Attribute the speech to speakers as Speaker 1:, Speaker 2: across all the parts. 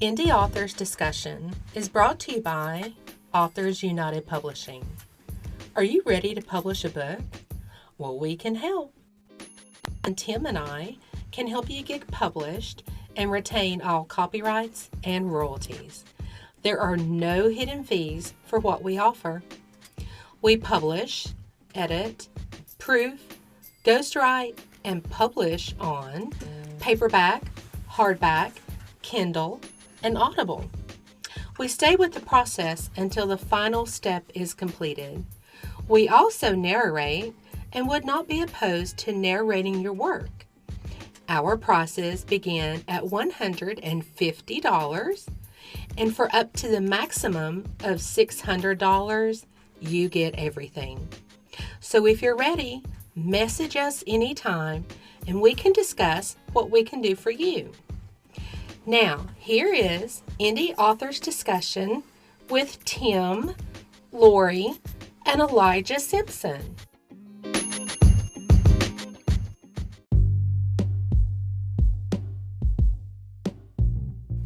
Speaker 1: Indie Authors Discussion is brought to you by Authors United Publishing. Are you ready to publish a book? Well, we can help. And Tim and I can help you get published and retain all copyrights and royalties. There are no hidden fees for what we offer. We publish, edit, proof, ghostwrite, and publish on paperback, hardback, Kindle, and Audible. We stay with the process until the final step is completed. We also narrate and would not be opposed to narrating your work. Our prices begin at $150, and for up to the maximum of $600, you get everything. So if you're ready, message us anytime, and we can discuss what we can do for you. Now, here is Indie Authors Discussion with Tim, Lorie, and Lorie Simpson.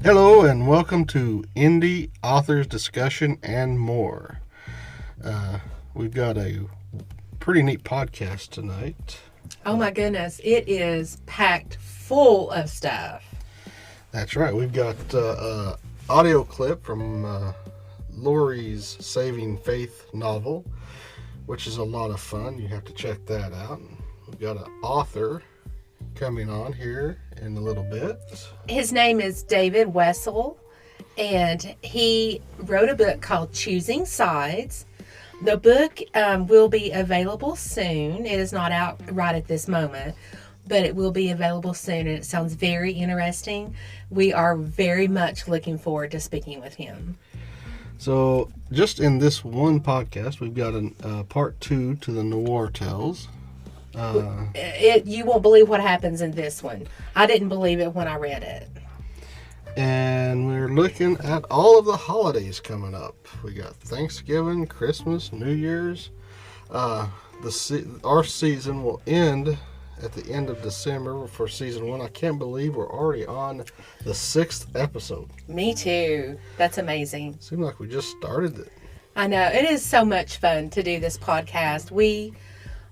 Speaker 2: Hello and welcome to Indie Authors Discussion and more. We've got a pretty neat podcast tonight.
Speaker 1: Oh my goodness, it is packed full of stuff.
Speaker 2: That's right. We've got an audio clip from Lorie's Saving Faith novel, which is a lot of fun. You have to check that out. We've got an author coming on here in a little bit.
Speaker 1: His name is David Wessel, and he wrote a book called Choosing Sides. The book will be available soon. It is not out right at this moment, but it will be available soon, and it sounds very interesting. We are very much looking forward to speaking with him.
Speaker 2: So, just in this one podcast, we've got a part 2 to the Noir Tales.
Speaker 1: You won't believe what happens in this one. I didn't believe it when I read it.
Speaker 2: And we're looking at all of the holidays coming up. We got Thanksgiving, Christmas, New Year's. Our season will end at the end of December for season 1. I can't believe we're already on the 6th episode.
Speaker 1: Me too. That's amazing.
Speaker 2: Seems like we just started it.
Speaker 1: I know. It is so much fun to do this podcast. We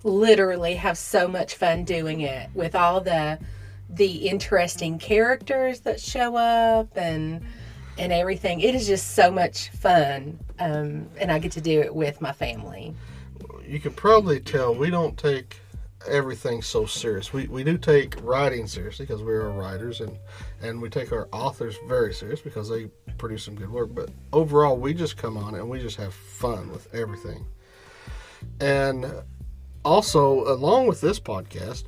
Speaker 1: literally have so much fun doing it with all the interesting characters that show up and everything. It is just so much fun. And I get to do it with my family.
Speaker 2: You can probably tell we don't take everything so serious. We do take writing seriously because we are writers, and we take our authors very serious because they produce some good work. But overall, we just come on and we just have fun with everything. And also, along with this podcast,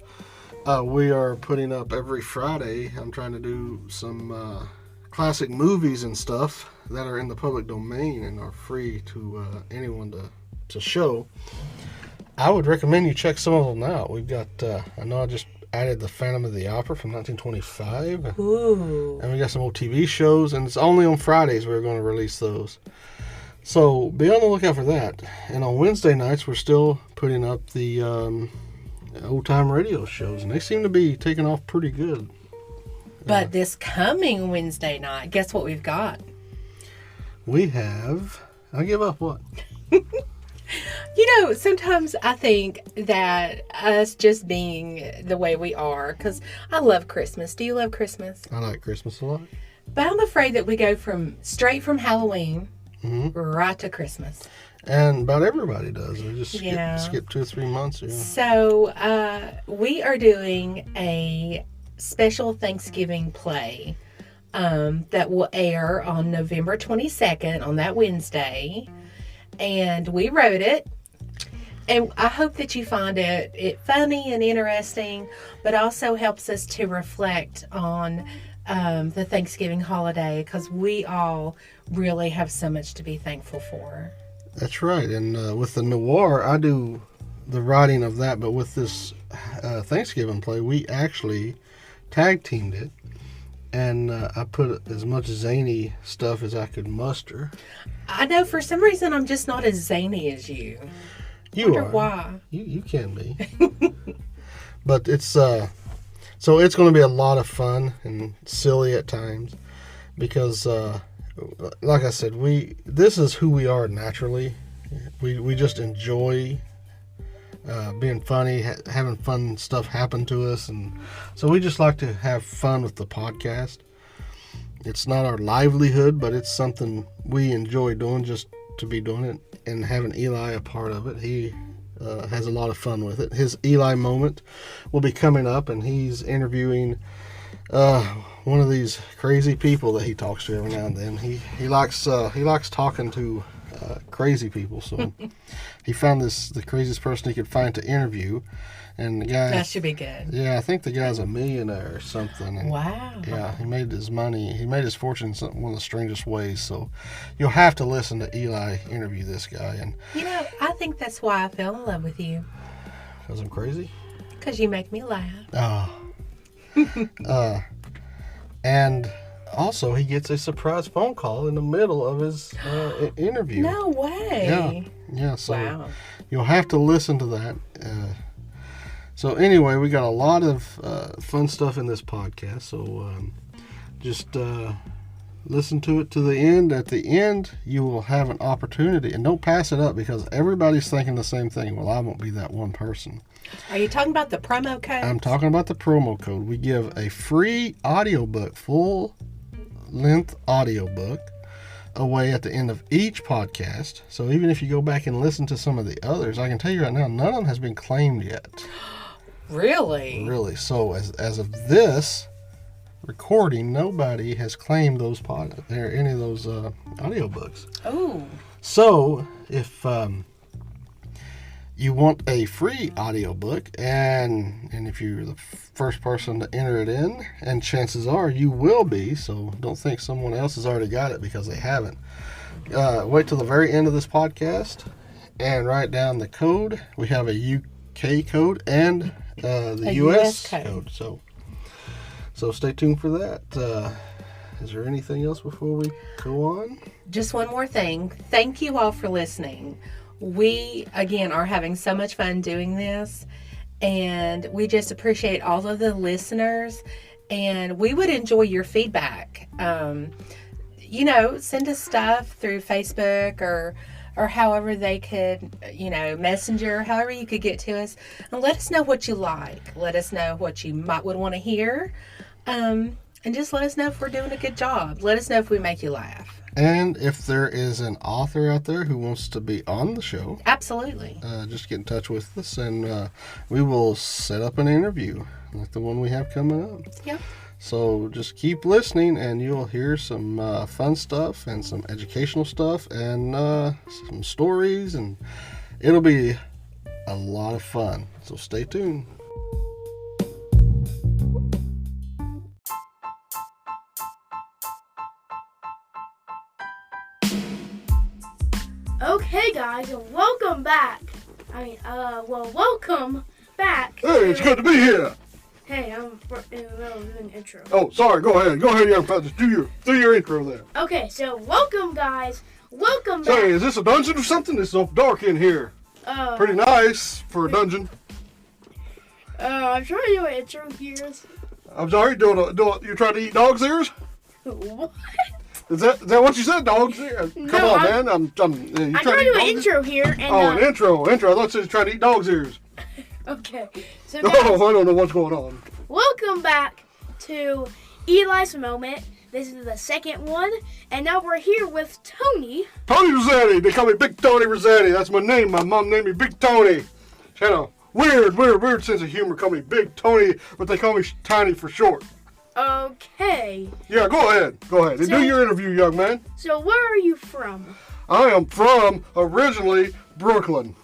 Speaker 2: we are putting up every Friday. I'm trying to do some classic movies and stuff that are in the public domain and are free to anyone to show. I would recommend you check some of them out. We've got, I know I just added The Phantom of the Opera from 1925.
Speaker 1: Ooh.
Speaker 2: And we got some old TV shows, and it's only on Fridays we're going to release those. So be on the lookout for that. And on Wednesday nights, we're still putting up the old-time radio shows, and they seem to be taking off pretty good.
Speaker 1: But this coming Wednesday night, guess what we've got?
Speaker 2: We have... I give up what?
Speaker 1: You know, sometimes I think that us just being the way we are, because I love Christmas. Do you love Christmas?
Speaker 2: I like Christmas a lot.
Speaker 1: But I'm afraid that we go straight from Halloween right to Christmas.
Speaker 2: And about everybody does. We just skip 2 or 3 months. Yeah.
Speaker 1: So we are doing a special Thanksgiving play that will air on November 22nd on that Wednesday. And we wrote it. And I hope that you find it funny and interesting, but also helps us to reflect on the Thanksgiving holiday, because we all really have so much to be thankful for.
Speaker 2: That's right. And with the Noir, I do the writing of that, but with this Thanksgiving play, we actually tag teamed it. And I put as much zany stuff as I could muster.
Speaker 1: I know, for some reason, I'm just not as zany as you.
Speaker 2: You are.
Speaker 1: Why?
Speaker 2: You can be. But it's so it's going to be a lot of fun and silly at times. because, like I said, this is who we are naturally. We just enjoy being funny, having fun stuff happen to us, and so we just like to have fun with the podcast. It's not our livelihood, but it's something we enjoy doing, just to be doing it, and having Eli a part of it. He has a lot of fun with it. His Eli moment will be coming up, and he's interviewing one of these crazy people that he talks to every now and then. He likes talking to crazy people, so he found the craziest person he could find to interview, and the guy,
Speaker 1: that should be good.
Speaker 2: Yeah, I think the guy's a millionaire or something. And
Speaker 1: wow.
Speaker 2: Yeah, he made his fortune in one of the strangest ways. So you'll have to listen to Eli interview this guy. And
Speaker 1: I think that's why I fell in love with you.
Speaker 2: Because I'm crazy?
Speaker 1: Because you make me laugh.
Speaker 2: Oh. And also, he gets a surprise phone call in the middle of his interview.
Speaker 1: No way.
Speaker 2: Yeah. So
Speaker 1: wow.
Speaker 2: You'll have to listen to that. So anyway, we got a lot of fun stuff in this podcast. So just listen to it to the end. At the end, you will have an opportunity, and don't pass it up, because everybody's thinking the same thing. Well, I won't be that one person.
Speaker 1: Are you talking about the promo code?
Speaker 2: I'm talking about the promo code. We give a free audiobook, full-length audiobook, away at the end of each podcast. So even if you go back and listen to some of the others, I can tell you right now, none of them has been claimed yet.
Speaker 1: Really?
Speaker 2: Really. So as of this recording, nobody has claimed those any of those audiobooks.
Speaker 1: Oh.
Speaker 2: So if you want a free audiobook, and if you're the first person to enter it in, and chances are you will be, so don't think someone else has already got it because they haven't. Wait till the very end of this podcast and write down the code. We have a UK code and the US code. So stay tuned for that. Is there anything else before we go on?
Speaker 1: Just one more thing. Thank you all for listening. We, again, are having so much fun doing this, and we just appreciate all of the listeners, and we would enjoy your feedback. Send us stuff through Facebook or however they could, Messenger, however you could get to us, and let us know what you like. Let us know what you would want to hear, and just let us know if we're doing a good job. Let us know if we make you laugh.
Speaker 2: And if there is an author out there who wants to be on the show,
Speaker 1: absolutely,
Speaker 2: just get in touch with us, and we will set up an interview like the one we have coming up.
Speaker 1: Yep.
Speaker 2: So just keep listening, and you'll hear some fun stuff and some educational stuff and some stories, and it'll be a lot of fun. So stay tuned.
Speaker 3: Okay, guys, welcome back. Welcome back.
Speaker 2: Hey, it's good to be here.
Speaker 3: Hey, I'm in the middle of an intro.
Speaker 2: Oh, sorry. Go ahead, young fella. Just do your intro there.
Speaker 3: Okay, so welcome, guys. Welcome back.
Speaker 2: Say, is this a dungeon or something? It's so dark in here. Pretty nice for a dungeon.
Speaker 3: I'm trying to do an intro here.
Speaker 2: I'm sorry. You trying to eat dog's ears?
Speaker 3: What?
Speaker 2: Is that what you said, dog's ears? Come on, man. I'm trying to do
Speaker 3: an intro here. And,
Speaker 2: an intro. I thought you were trying to eat dog's ears.
Speaker 3: Okay. So
Speaker 2: guys, I don't know what's going on.
Speaker 3: Welcome back to Eli's Moment. This is the second one, and now we're here with Tony.
Speaker 2: Tony Rossetti. They call me Big Tony Rossetti. That's my name. My mom named me Big Tony. She had a weird sense of humor. Call me Big Tony, but they call me Tiny for short.
Speaker 3: Okay.
Speaker 2: Yeah, go ahead. Do your interview, young man.
Speaker 3: So where are you from?
Speaker 2: I am from, originally, Brooklyn.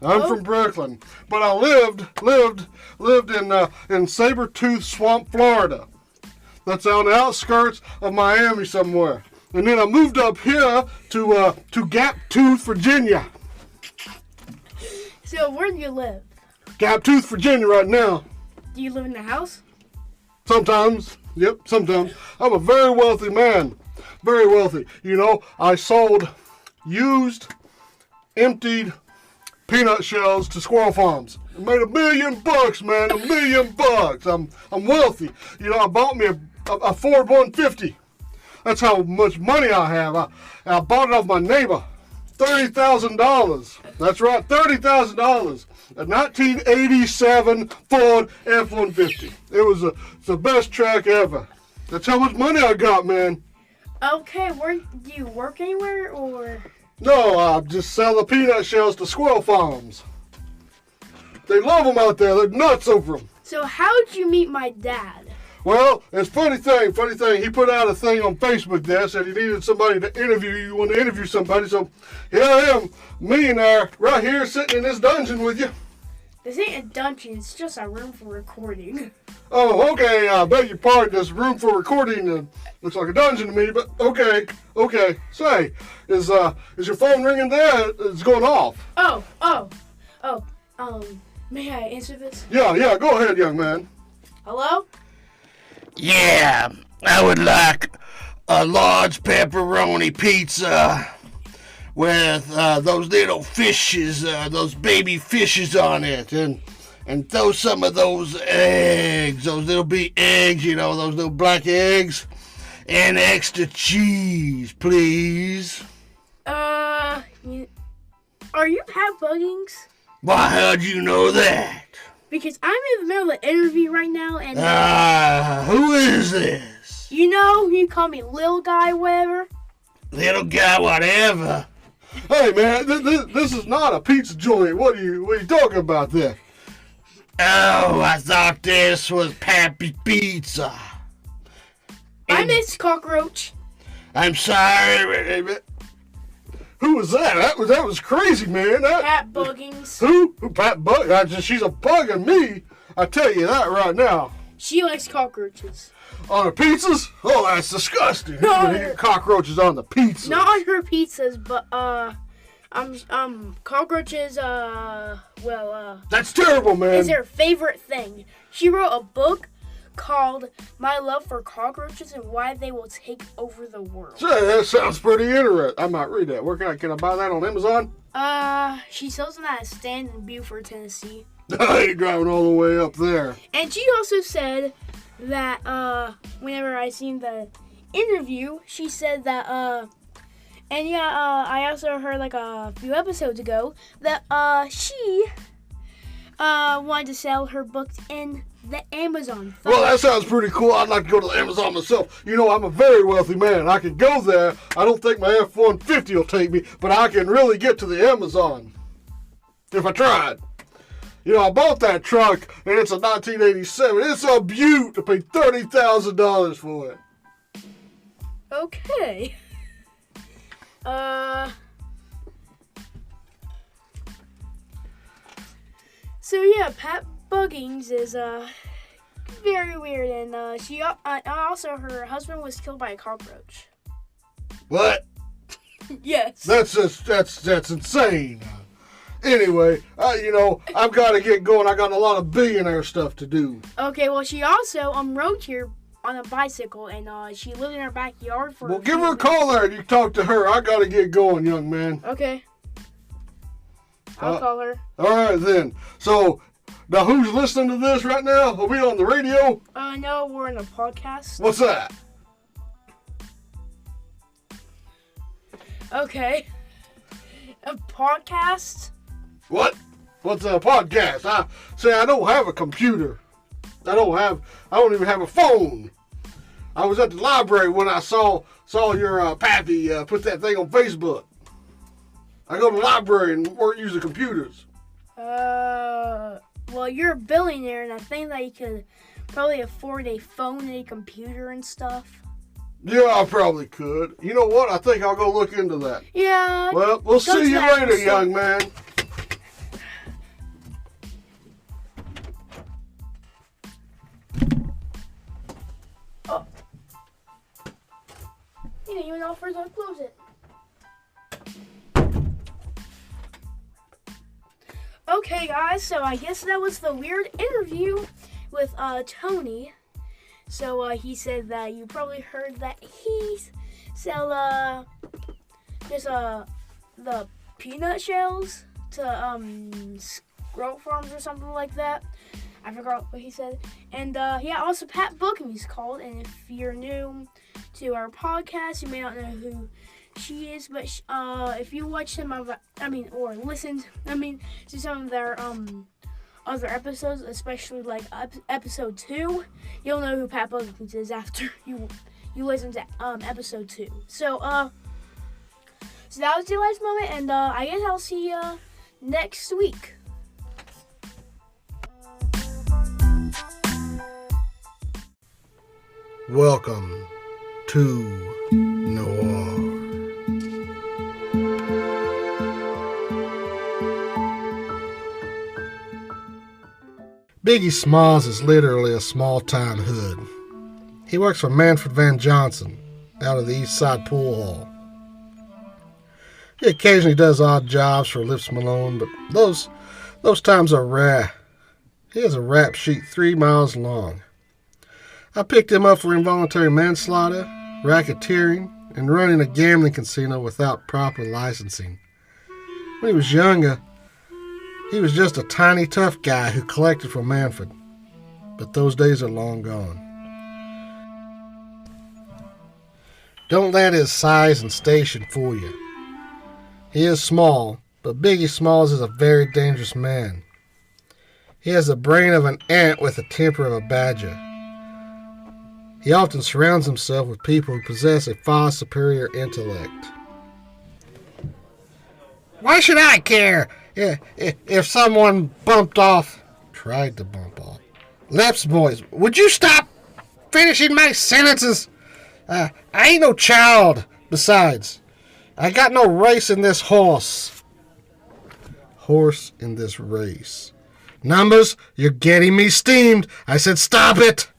Speaker 2: I'm from Brooklyn, but I lived in Sabertooth Swamp, Florida. That's on the outskirts of Miami somewhere. And then I moved up here to Gap Tooth, Virginia.
Speaker 3: So where do you live?
Speaker 2: Gap Tooth, Virginia right now.
Speaker 3: Do you live in the house?
Speaker 2: Sometimes. Yep, sometimes. I'm a very wealthy man. Very wealthy. I sold used, emptied peanut shells to squirrel farms. I made $1 million, man. $1 million. I'm wealthy. I bought me a Ford 150. That's how much money I have. I bought it off my neighbor. $30,000. That's right, $30,000. A 1987 Ford F-150. It's the best truck ever. That's how much money I got, man.
Speaker 3: Okay, do you work anywhere or?
Speaker 2: No, I just sell the peanut shells to squirrel farms. They love them out there. They're nuts over them.
Speaker 3: So how'd you meet my dad?
Speaker 2: Well, it's funny thing. He put out a thing on Facebook there, said he needed somebody to interview you. You want to interview somebody, so here I am, millionaire, right here sitting in this dungeon with you.
Speaker 3: This ain't a dungeon, it's just a room for recording.
Speaker 2: Oh, okay, I beg your pardon, this room for recording looks like a dungeon to me, but okay. Say, is your phone ringing there? It's going off.
Speaker 3: May I answer this?
Speaker 2: Yeah, go ahead, young man.
Speaker 3: Hello?
Speaker 4: Yeah, I would like a large pepperoni pizza with those little fishes, those baby fishes on it, and throw some of those eggs, those little big eggs, those little black eggs, and extra cheese, please.
Speaker 3: Are you Pat Buggings?
Speaker 4: Why, how'd you know that?
Speaker 3: Because I'm in the middle of an interview right now, and
Speaker 4: who is this?
Speaker 3: You call me Lil Guy, whatever.
Speaker 4: Little guy, whatever.
Speaker 2: Hey man, this is not a pizza joint. What are you talking about there?
Speaker 4: Oh, I thought this was Pappy Pizza.
Speaker 3: I miss Cockroach.
Speaker 4: I'm sorry.
Speaker 2: Who was that? That was crazy, man.
Speaker 3: Pat Buggings.
Speaker 2: Who? Pat Buggings? She's a bugging me. I tell you that right now.
Speaker 3: She likes cockroaches.
Speaker 2: On her pizzas? Oh, that's disgusting.
Speaker 3: No.
Speaker 2: Who's gonna eat cockroaches on the pizza?
Speaker 3: Not on her pizzas, but cockroaches.
Speaker 2: That's terrible, man.
Speaker 3: Is her favorite thing. She wrote a book called My Love for Cockroaches and Why They Will Take Over the World.
Speaker 2: Say, that sounds pretty interesting. I might read that. Where can I buy that on Amazon?
Speaker 3: She sells them at a stand in Beaufort, Tennessee.
Speaker 2: I ain't driving all the way up there.
Speaker 3: And she also said that whenever I seen the interview, she said that I also heard like a few episodes ago that she wanted to sell her books in the Amazon.
Speaker 2: Well, that sounds pretty cool. I'd like to go to the Amazon myself. I'm a very wealthy man. I can go there. I don't think my F-150 will take me, but I can really get to the Amazon if I tried. I bought that truck, and it's a 1987. It's a beaut to pay $30,000 for it.
Speaker 3: Okay. So yeah, Pat Buggings is very weird, and also her husband was killed by a cockroach.
Speaker 2: What?
Speaker 3: Yes.
Speaker 2: That's insane. Anyway, I've got to get going. I got a lot of billionaire stuff to do.
Speaker 3: Okay, well, she also rode here on a bicycle, and she lived in her backyard for.
Speaker 2: Well, give her a call there and you talk to her. I got to get going, young man.
Speaker 3: Okay. I'll call her.
Speaker 2: All right, then. So, now who's listening to this right now? Are we on the radio?
Speaker 3: No, we're in a podcast.
Speaker 2: What's that?
Speaker 3: Okay. A podcast?
Speaker 2: What? What's a podcast? I don't have a computer. I don't even have a phone. I was at the library when I saw your pappy put that thing on Facebook. I go to the library and weren't using computers.
Speaker 3: Well, you're a billionaire, and I think that you could probably afford a phone and a computer and stuff.
Speaker 2: Yeah, I probably could. You know what? I think I'll go look into that.
Speaker 3: Yeah.
Speaker 2: Well, we'll see you later, young man.
Speaker 3: Oh. You didn't even offer to close it. Okay, guys, so I guess that was the weird interview with Tony. So he said that you probably heard that he sell just the peanut shells to squirrel farms or something like that. I forgot what he said. And yeah, also Pat Bookham he's called. And if you're new to our podcast, you may not know who she is, but if you watch some of, or listened, to some of their other episodes, especially like episode 2, you'll know who Pat Bookham is after you listen to episode 2. So so that was the last moment, and I guess I'll see you next week.
Speaker 2: Welcome to Noir. Biggie Smalls is literally a small-time hood. He works for Manfred Van Johnson out of the East Side Pool Hall. He occasionally does odd jobs for Lips Malone, but those times are rare. He has a rap sheet 3 miles long. I picked him up for involuntary manslaughter, racketeering, and running a gambling casino without proper licensing. When he was younger, he was just a tiny, tough guy who collected for Manfred. But those days are long gone. Don't let his size and station fool you. He is small, but Biggie Smalls is a very dangerous man. He has the brain of an ant with the temper of a badger. He often surrounds himself with people who possess a far superior intellect. Why should I care if someone tried to bump off? Lips, boys, would you stop finishing my sentences? I ain't no child. Besides, I got no race in this horse. Horse in this race. Numbers, you're getting me steamed. I said stop it.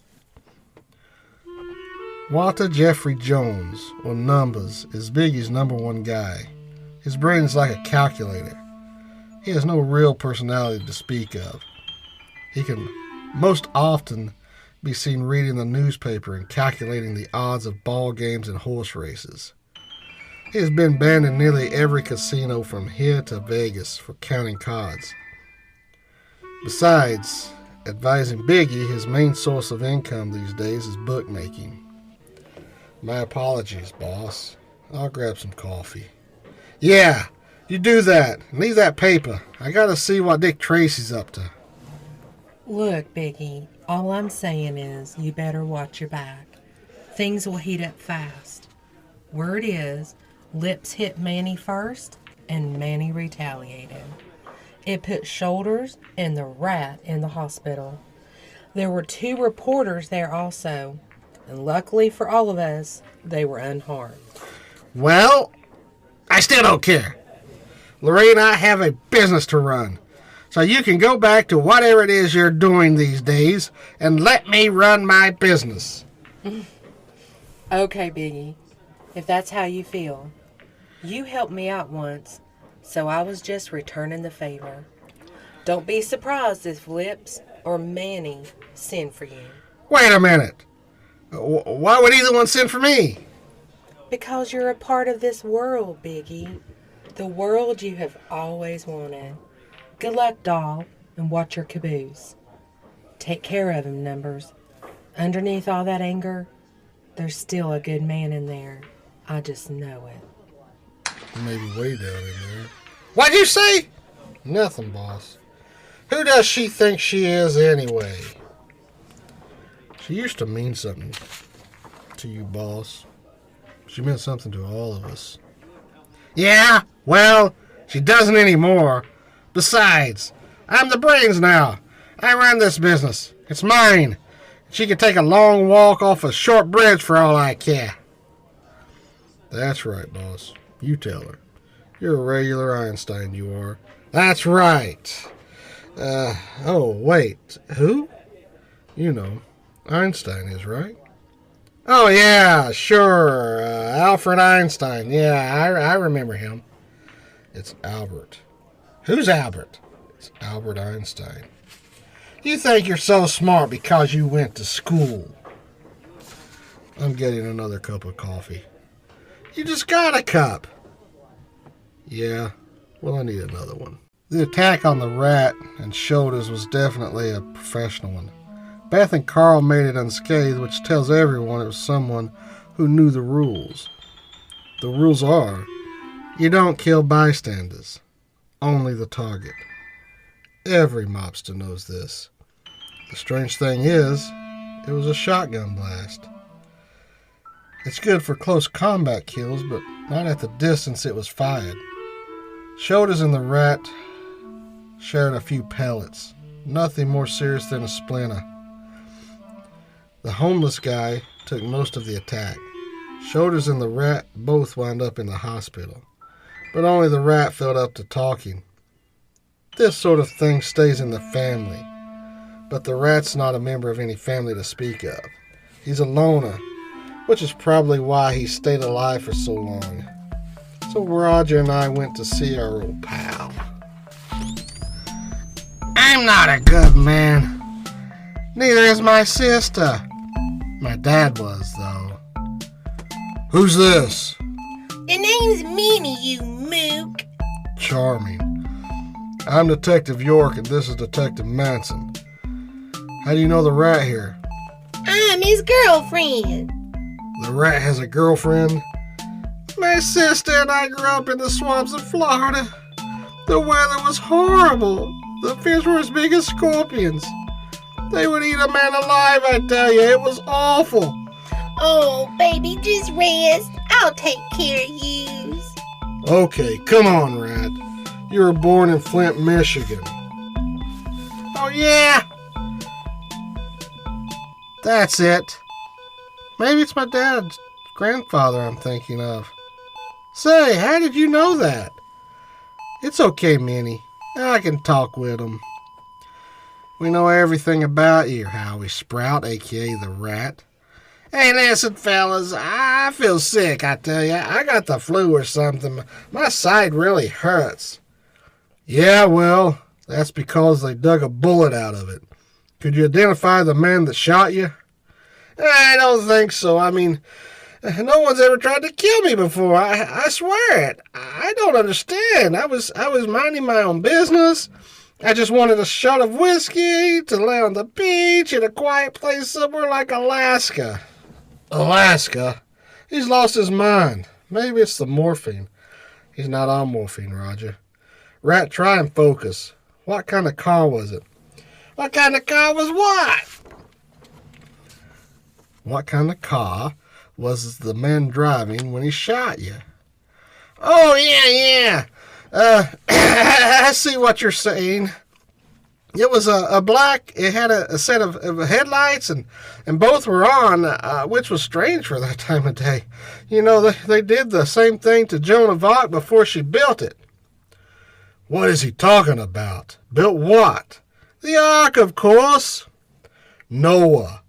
Speaker 2: Walter Jeffrey Jones, or Numbers, is Biggie's #1 guy. His brain is like a calculator. He has no real personality to speak of. He can most often be seen reading the newspaper and calculating the odds of ball games and horse races. He has been banned in nearly every casino from here to Vegas for counting cards. Besides advising Biggie, his main source of income these days is bookmaking. My apologies, boss. I'll grab some coffee. Yeah, you do that. Leave that paper. I gotta see what Dick Tracy's up to.
Speaker 1: Look, Biggie, all I'm saying is you better watch your back. Things will heat up fast. Word is, Lips hit Manny first, and Manny retaliated. It put Shoulders and the Rat in the hospital. There were 2 reporters there also, and luckily for all of us, they were unharmed.
Speaker 2: Well, I still don't care. Lorie and I have a business to run. So you can go back to whatever it is you're doing these days and let me run my business.
Speaker 1: Okay, Biggie, if that's how you feel. You helped me out once, so I was just returning the favor. Don't be surprised if Lips or Manny send for you.
Speaker 2: Wait a minute. Why would either one send for me?
Speaker 1: Because you're a part of this world, Biggie. The world you have always wanted. Good luck, doll, and watch your caboose. Take care of him, Numbers. Underneath all that anger, there's still a good man in there. I just know it.
Speaker 2: Maybe way down in there. What'd you say? Nothing, boss. Who does she think she is anyway? She used to mean something to you, boss. She meant something to all of us. Yeah, well, she doesn't anymore. Besides, I'm the brains now. I run this business. It's mine. She could take a long walk off a short bridge for all I care. That's right, boss. You tell her. You're a regular Einstein, you are. That's right. Oh, wait. Who? You know, Einstein is, right? Oh, yeah, sure. Alfred Einstein. Yeah, I remember him. It's Albert. Who's Albert? It's Albert Einstein. You think you're so smart because you went to school. I'm getting another cup of coffee. You just got a cup. Yeah, well, I need another one. The attack on the rat and shoulders was definitely a professional one. Beth and Carl made it unscathed, which tells everyone it was someone who knew the rules. The rules are, you don't kill bystanders, only the target. Every mobster knows this. The strange thing is, it was a shotgun blast. It's good for close combat kills, but not at the distance it was fired. Shoulders and the rat shared a few pellets, nothing more serious than a splinter. The homeless guy took most of the attack. Shoulders and the rat both wound up in the hospital, but only the rat felt up to talking. This sort of thing stays in the family, but the rat's not a member of any family to speak of. He's a loner, which is probably why he stayed alive for so long. So Roger and I went to see our old pal. I'm not a good man. Neither is my sister. My dad was, though. Who's this?
Speaker 1: The name's Minnie, you mook.
Speaker 2: Charming. I'm Detective York, and this is Detective Manson. How do you know the rat here?
Speaker 1: I'm his girlfriend.
Speaker 2: The rat has a girlfriend? My sister and I grew up in the swamps of Florida. The weather was horrible. The fish were as big as scorpions. They would eat a man alive, I tell you. It was awful.
Speaker 1: Oh, baby, just rest. I'll take care of you.
Speaker 2: Okay, come on, rat. You were born in Flint, Michigan. Oh, yeah? That's it. Maybe it's my dad's grandfather I'm thinking of. Say, how did you know that? It's okay, Minnie. I can talk with him. We know everything about you, Howie Sprout, a.k.a. the rat. Hey, listen, fellas, I feel sick, I tell you. I got the flu or something. My side really hurts. Yeah, well, that's because they dug a bullet out of it. Could you identify the man that shot you? I don't think so. I mean, no one's ever tried to kill me before. I swear it. I don't understand. I was minding my own business. I just wanted a shot of whiskey to lay on the beach in a quiet place somewhere like Alaska. Alaska? He's lost his mind. Maybe it's the morphine. He's not on morphine, Roger. Rat, try and focus. What kind of car was it? What kind of car was what? What kind of car was the man driving when he shot you? Oh, yeah. I see what you're saying. It was a black, it had a set of headlights, and both were on, which was strange for that time of day. You know, they did the same thing to Joan of Arc before she built it. What is he talking about? Built what? The Ark, of course. Noah.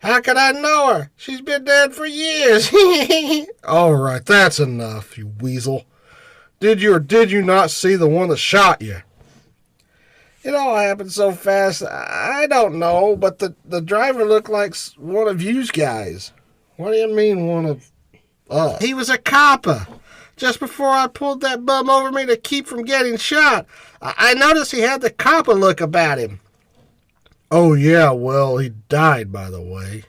Speaker 2: How could I know her? She's been dead for years. All right, that's enough, you weasel. Did you or did you not see the one that shot you? It all happened so fast, I don't know, but the driver looked like one of you guys. What do you mean, one of us? He was a copper. Just before I pulled that bum over me to keep from getting shot, I noticed he had the copper look about him. Oh, yeah, well, he died, by the way.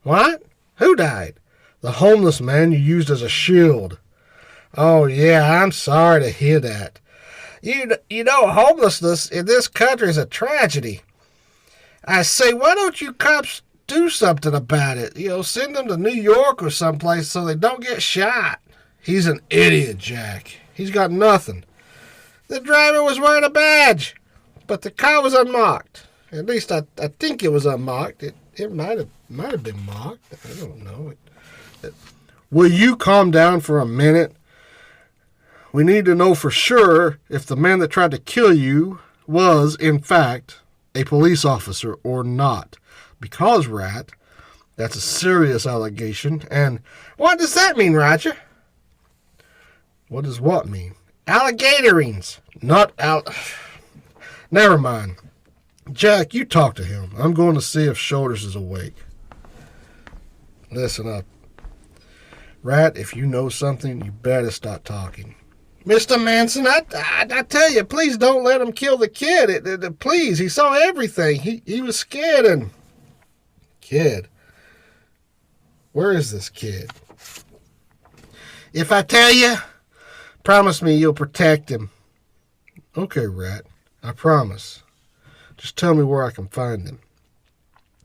Speaker 2: What? Who died? The homeless man you used as a shield. Oh, yeah, I'm sorry to hear that. You know, homelessness in this country is a tragedy. I say, why don't you cops do something about it? You know, send them to New York or someplace so they don't get shot. He's an idiot, Jack. He's got nothing. The driver was wearing a badge, but the car was unmarked. At least I think it was unmarked. It might have been marked. I don't know. Will you calm down for a minute? We need to know for sure if the man that tried to kill you was, in fact, a police officer or not. Because, Rat, that's a serious allegation. And what does that mean, Roger? What does what mean? Alligatorings. Not Never mind. Jack, you talk to him. I'm going to see if Shoulders is awake. Listen up. Rat, if you know something, you better start talking. Mr. Manson, I tell you, please don't let him kill the kid. Please, he saw everything. He was scared and... Kid? Where is this kid? If I tell you, promise me you'll protect him. Okay, Rat, I promise. Just tell me where I can find him.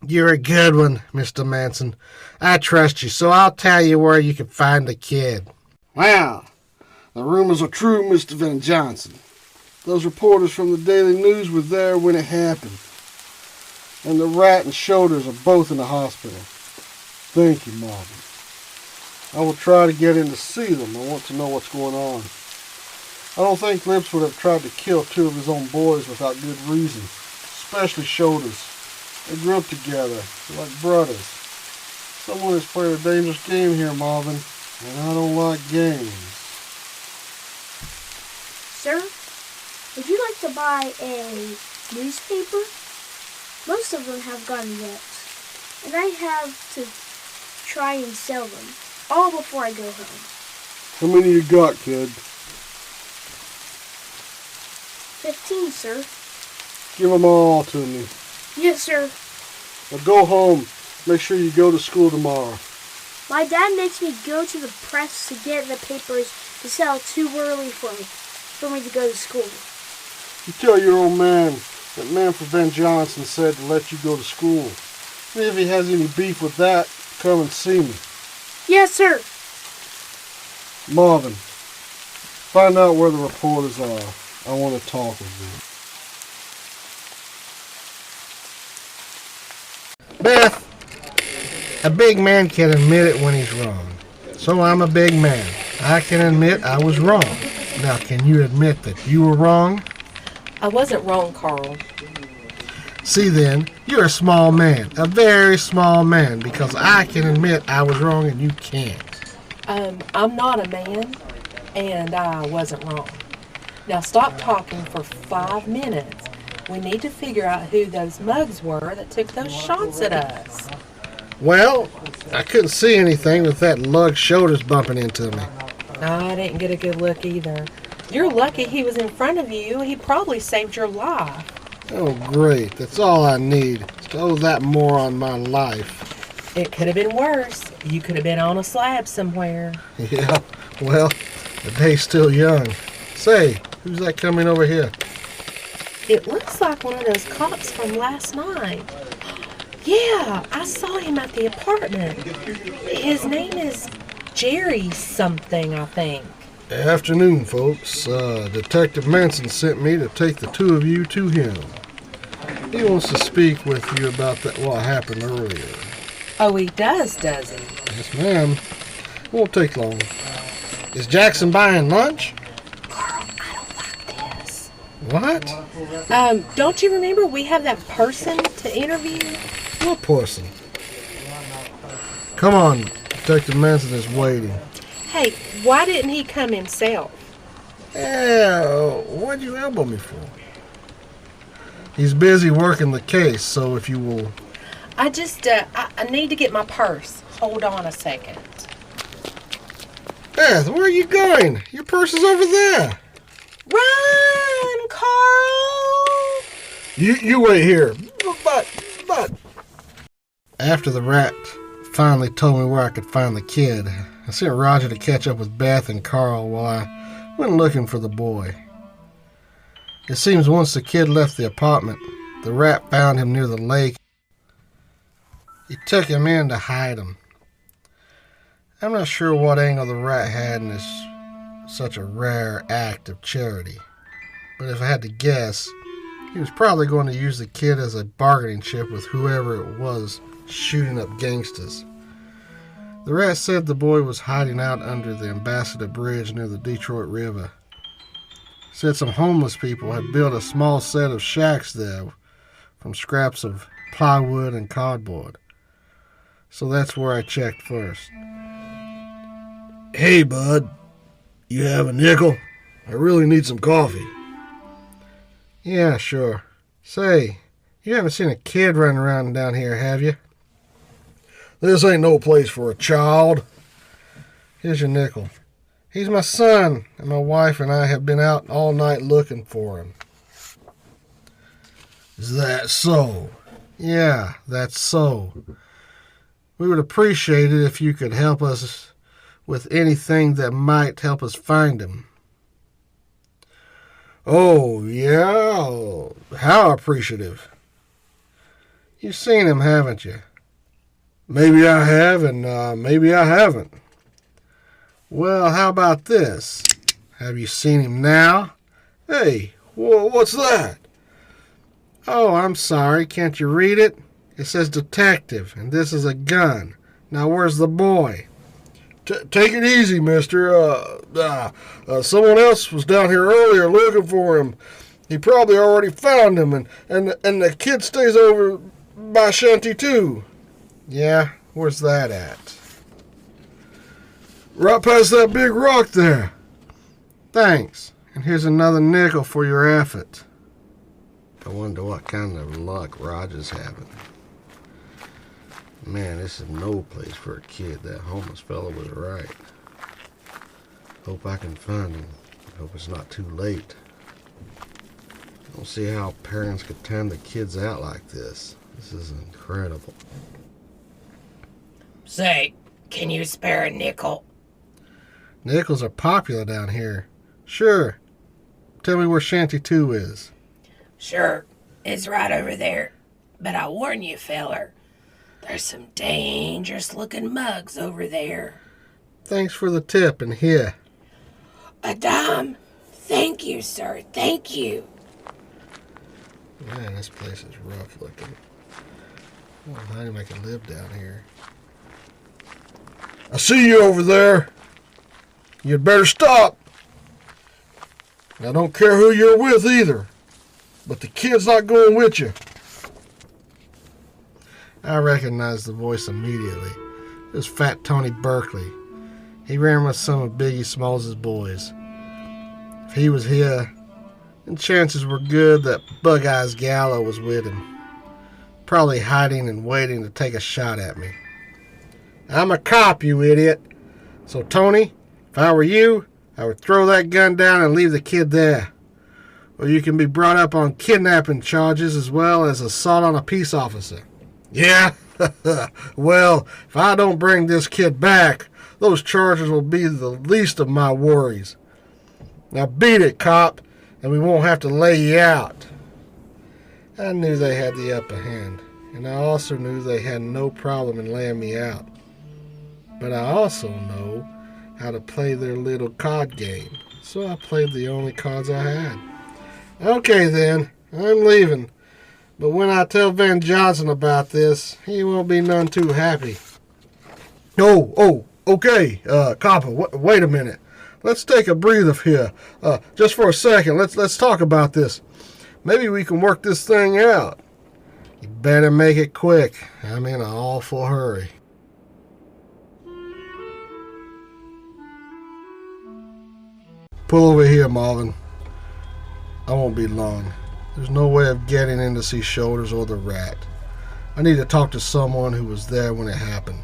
Speaker 2: You're a good one, Mr. Manson. I trust you, so I'll tell you where you can find the kid.
Speaker 4: Wow, the rumors are true, Mr. Van Johnson. Those reporters from the Daily News were there when it happened. And the Rat and Shoulders are both in the hospital. Thank you, Marvin. I will try to get in to see them. I want to know what's going on. I don't think Lips would have tried to kill two of his own boys without good reason, especially Shoulders. They grew up together, they're like brothers. Someone has played a dangerous game here, Marvin, and I don't like games.
Speaker 3: Sir, would you like to buy a newspaper? Most of them have gone wet, and I have to try and sell them, all before I go home.
Speaker 4: How many you got, kid?
Speaker 3: 15, sir.
Speaker 4: Give them all to me.
Speaker 3: Yes, sir.
Speaker 4: Now go home. Make sure you go to school tomorrow.
Speaker 3: My dad makes me go to the press to get the papers to sell too early for me to go to school.
Speaker 4: You tell your old man that Manfred Van Johnson said to let you go to school. See if he has any beef with that, come and see me.
Speaker 3: Yes, sir.
Speaker 4: Marvin, find out where the reporters are. I want to talk with them.
Speaker 2: Beth, a big man can admit it when he's wrong. So I'm a big man. I can admit I was wrong. Now, can you admit that you were wrong?
Speaker 1: I wasn't wrong, Carl.
Speaker 2: See then, you're a small man, a very small man, because I can admit I was wrong and you can't.
Speaker 1: I'm not a man, and I wasn't wrong. Now stop talking for 5 minutes. We need to figure out who those mugs were that took those shots at us.
Speaker 2: Well, I couldn't see anything with that lug Shoulders bumping into me.
Speaker 1: I didn't get a good look either. You're lucky he was in front of you. He probably saved your life.
Speaker 2: Oh, great. That's all I need. To owe that moron my life.
Speaker 1: It could have been worse. You could have been on a slab somewhere.
Speaker 2: Yeah, well, the day's still young. Say, who's that coming over here?
Speaker 1: It looks like one of those cops from last night. Yeah, I saw him at the apartment. His name is Jerry something, I think.
Speaker 2: Afternoon, folks. Detective Manson sent me to take the two of you to him. He wants to speak with you about what happened earlier.
Speaker 1: Oh, he does he?
Speaker 2: Yes, ma'am. Won't take long. Is Jackson buying lunch?
Speaker 1: Carl, I don't like this.
Speaker 2: What?
Speaker 1: Don't you remember we have that person to interview?
Speaker 2: What person? Come on, Detective Manson is waiting.
Speaker 1: Hey, why didn't he come himself?
Speaker 2: Yeah, what'd you elbow me for? He's busy working the case, so if you will...
Speaker 1: I need to get my purse. Hold on a second.
Speaker 2: Beth, where are you going? Your purse is over there.
Speaker 1: Run, Carl!
Speaker 2: You wait here. But... After the Rat finally told me where I could find the kid, I sent Roger to catch up with Beth and Carl while I went looking for the boy. It seems once the kid left the apartment, the Rat found him near the lake. He took him in to hide him. I'm not sure what angle the Rat had in this such a rare act of charity, but if I had to guess, he was probably going to use the kid as a bargaining chip with whoever it was shooting up gangsters. The Rat said the boy was hiding out under the Ambassador Bridge near the Detroit River. Said some homeless people had built a small set of shacks there from scraps of plywood and cardboard. So that's where I checked first. Hey, bud. You have a nickel? I really need some coffee. Yeah, sure. Say, you haven't seen a kid running around down here, have you? This ain't no place for a child. Here's your nickel. He's my son, and my wife and I have been out all night looking for him. Is that so? Yeah, that's so. We would appreciate it if you could help us with anything that might help us find him. Oh, yeah? How appreciative? You've seen him, haven't you? Maybe I have, and maybe I haven't. Well, how about this? Have you seen him now? Hey, what's that? Oh, I'm sorry. Can't you read it? It says detective, and this is a gun. Now, where's the boy? Take it easy, mister. Someone else was down here earlier looking for him. He probably already found him, and the kid stays over by Shanty too. Yeah, where's that at? Right past that big rock there. Thanks. And here's another nickel for your effort. I wonder what kind of luck Roger's having. Man, this is no place for a kid. That homeless fellow was right. Hope I can find him. Hope it's not too late. I don't see how parents could turn the kids out like this. This is incredible.
Speaker 5: Say, can you spare a nickel?
Speaker 2: Nickels are popular down here. Sure. Tell me where Shanty 2 is.
Speaker 5: Sure, it's right over there. But I warn you, feller, there's some dangerous-looking mugs over there.
Speaker 2: Thanks for the tip, and here.
Speaker 5: A dime? Thank you, sir. Thank you.
Speaker 2: Man, this place is rough looking. Well, how do you make a live down here? I see you over there. You'd better stop. I don't care who you're with either. But the kid's not going with you. I recognized the voice immediately. It was Fat Tony Berkeley. He ran with some of Biggie Smalls' boys. If he was here, then chances were good that Bug Eyes Gallo was with him. Probably hiding and waiting to take a shot at me. I'm a cop, you idiot. So, Tony, if I were you, I would throw that gun down and leave the kid there. Or you can be brought up on kidnapping charges as well as assault on a peace officer. Yeah? Well, if I don't bring this kid back, those charges will be the least of my worries. Now beat it, cop, and we won't have to lay you out. I knew they had the upper hand, and I also knew they had no problem in laying me out. But I also know how to play their little card game, so I played the only cards I had. Okay then, I'm leaving. But when I tell Van Johnson about this, he won't be none too happy. Okay, copper, wait a minute. Let's take a breather here. Just for a second, let's talk about this. Maybe we can work this thing out. You better make it quick. I'm in an awful hurry. Pull over here, Marvin. I won't be long. There's no way of getting in to see Shoulders or the Rat. I need to talk to someone who was there when it happened.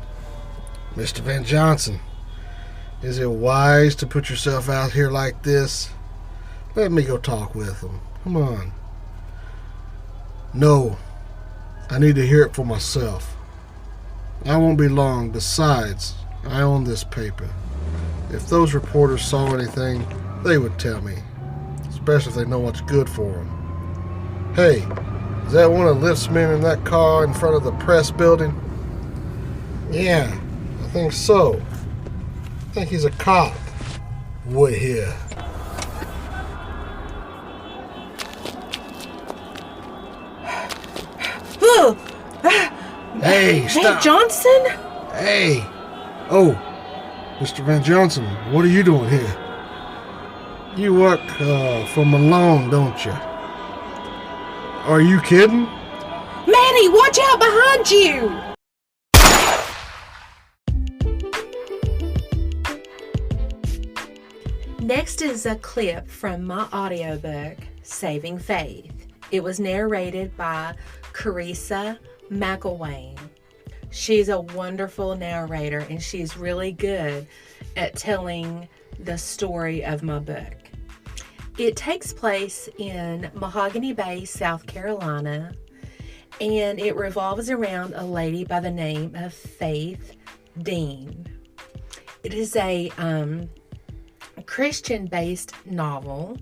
Speaker 2: Mr. Van Johnson, is it wise to put yourself out here like this? Let me go talk with him. Come on. No. I need to hear it for myself. I won't be long. Besides, I own this paper. If those reporters saw anything, they would tell me. Especially if they know what's good for them. Hey, is that one of Lift's men in that car in front of the press building? Yeah, I think so. I think he's a cop. Wait here. Hey, stop.
Speaker 1: Hey, Johnson?
Speaker 2: Hey. Oh, Mr. Van Johnson, what are you doing here? You work for Malone, don't you? Are you kidding?
Speaker 1: Manny, watch out behind you! Next is a clip from my audiobook, Saving Faith. It was narrated by Carissa McElwain. She's a wonderful narrator, and she's really good at telling the story of my book. It takes place in Mahogany Bay, South Carolina, and it revolves around a lady by the name of Faith Dean. It is a Christian-based novel,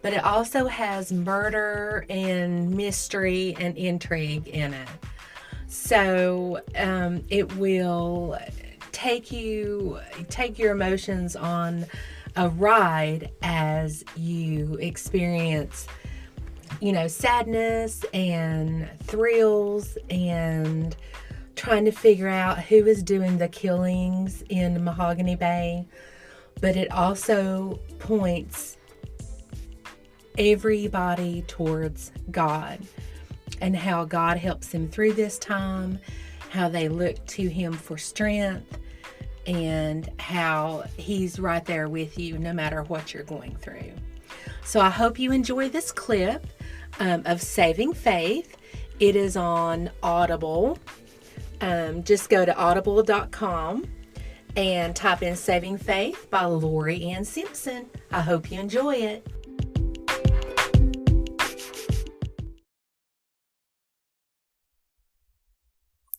Speaker 1: but it also has murder and mystery and intrigue in it. So it will take your emotions on a ride as you experience, sadness and thrills and trying to figure out who is doing the killings in Mahogany Bay. But it also points everybody towards God and how God helps them through this time, how they look to Him for strength, and how He's right there with you no matter what you're going through. So I hope you enjoy this clip of Saving Faith. It is on Audible. Just go to audible.com and type in Saving Faith by Lorie Simpson. I hope you enjoy it.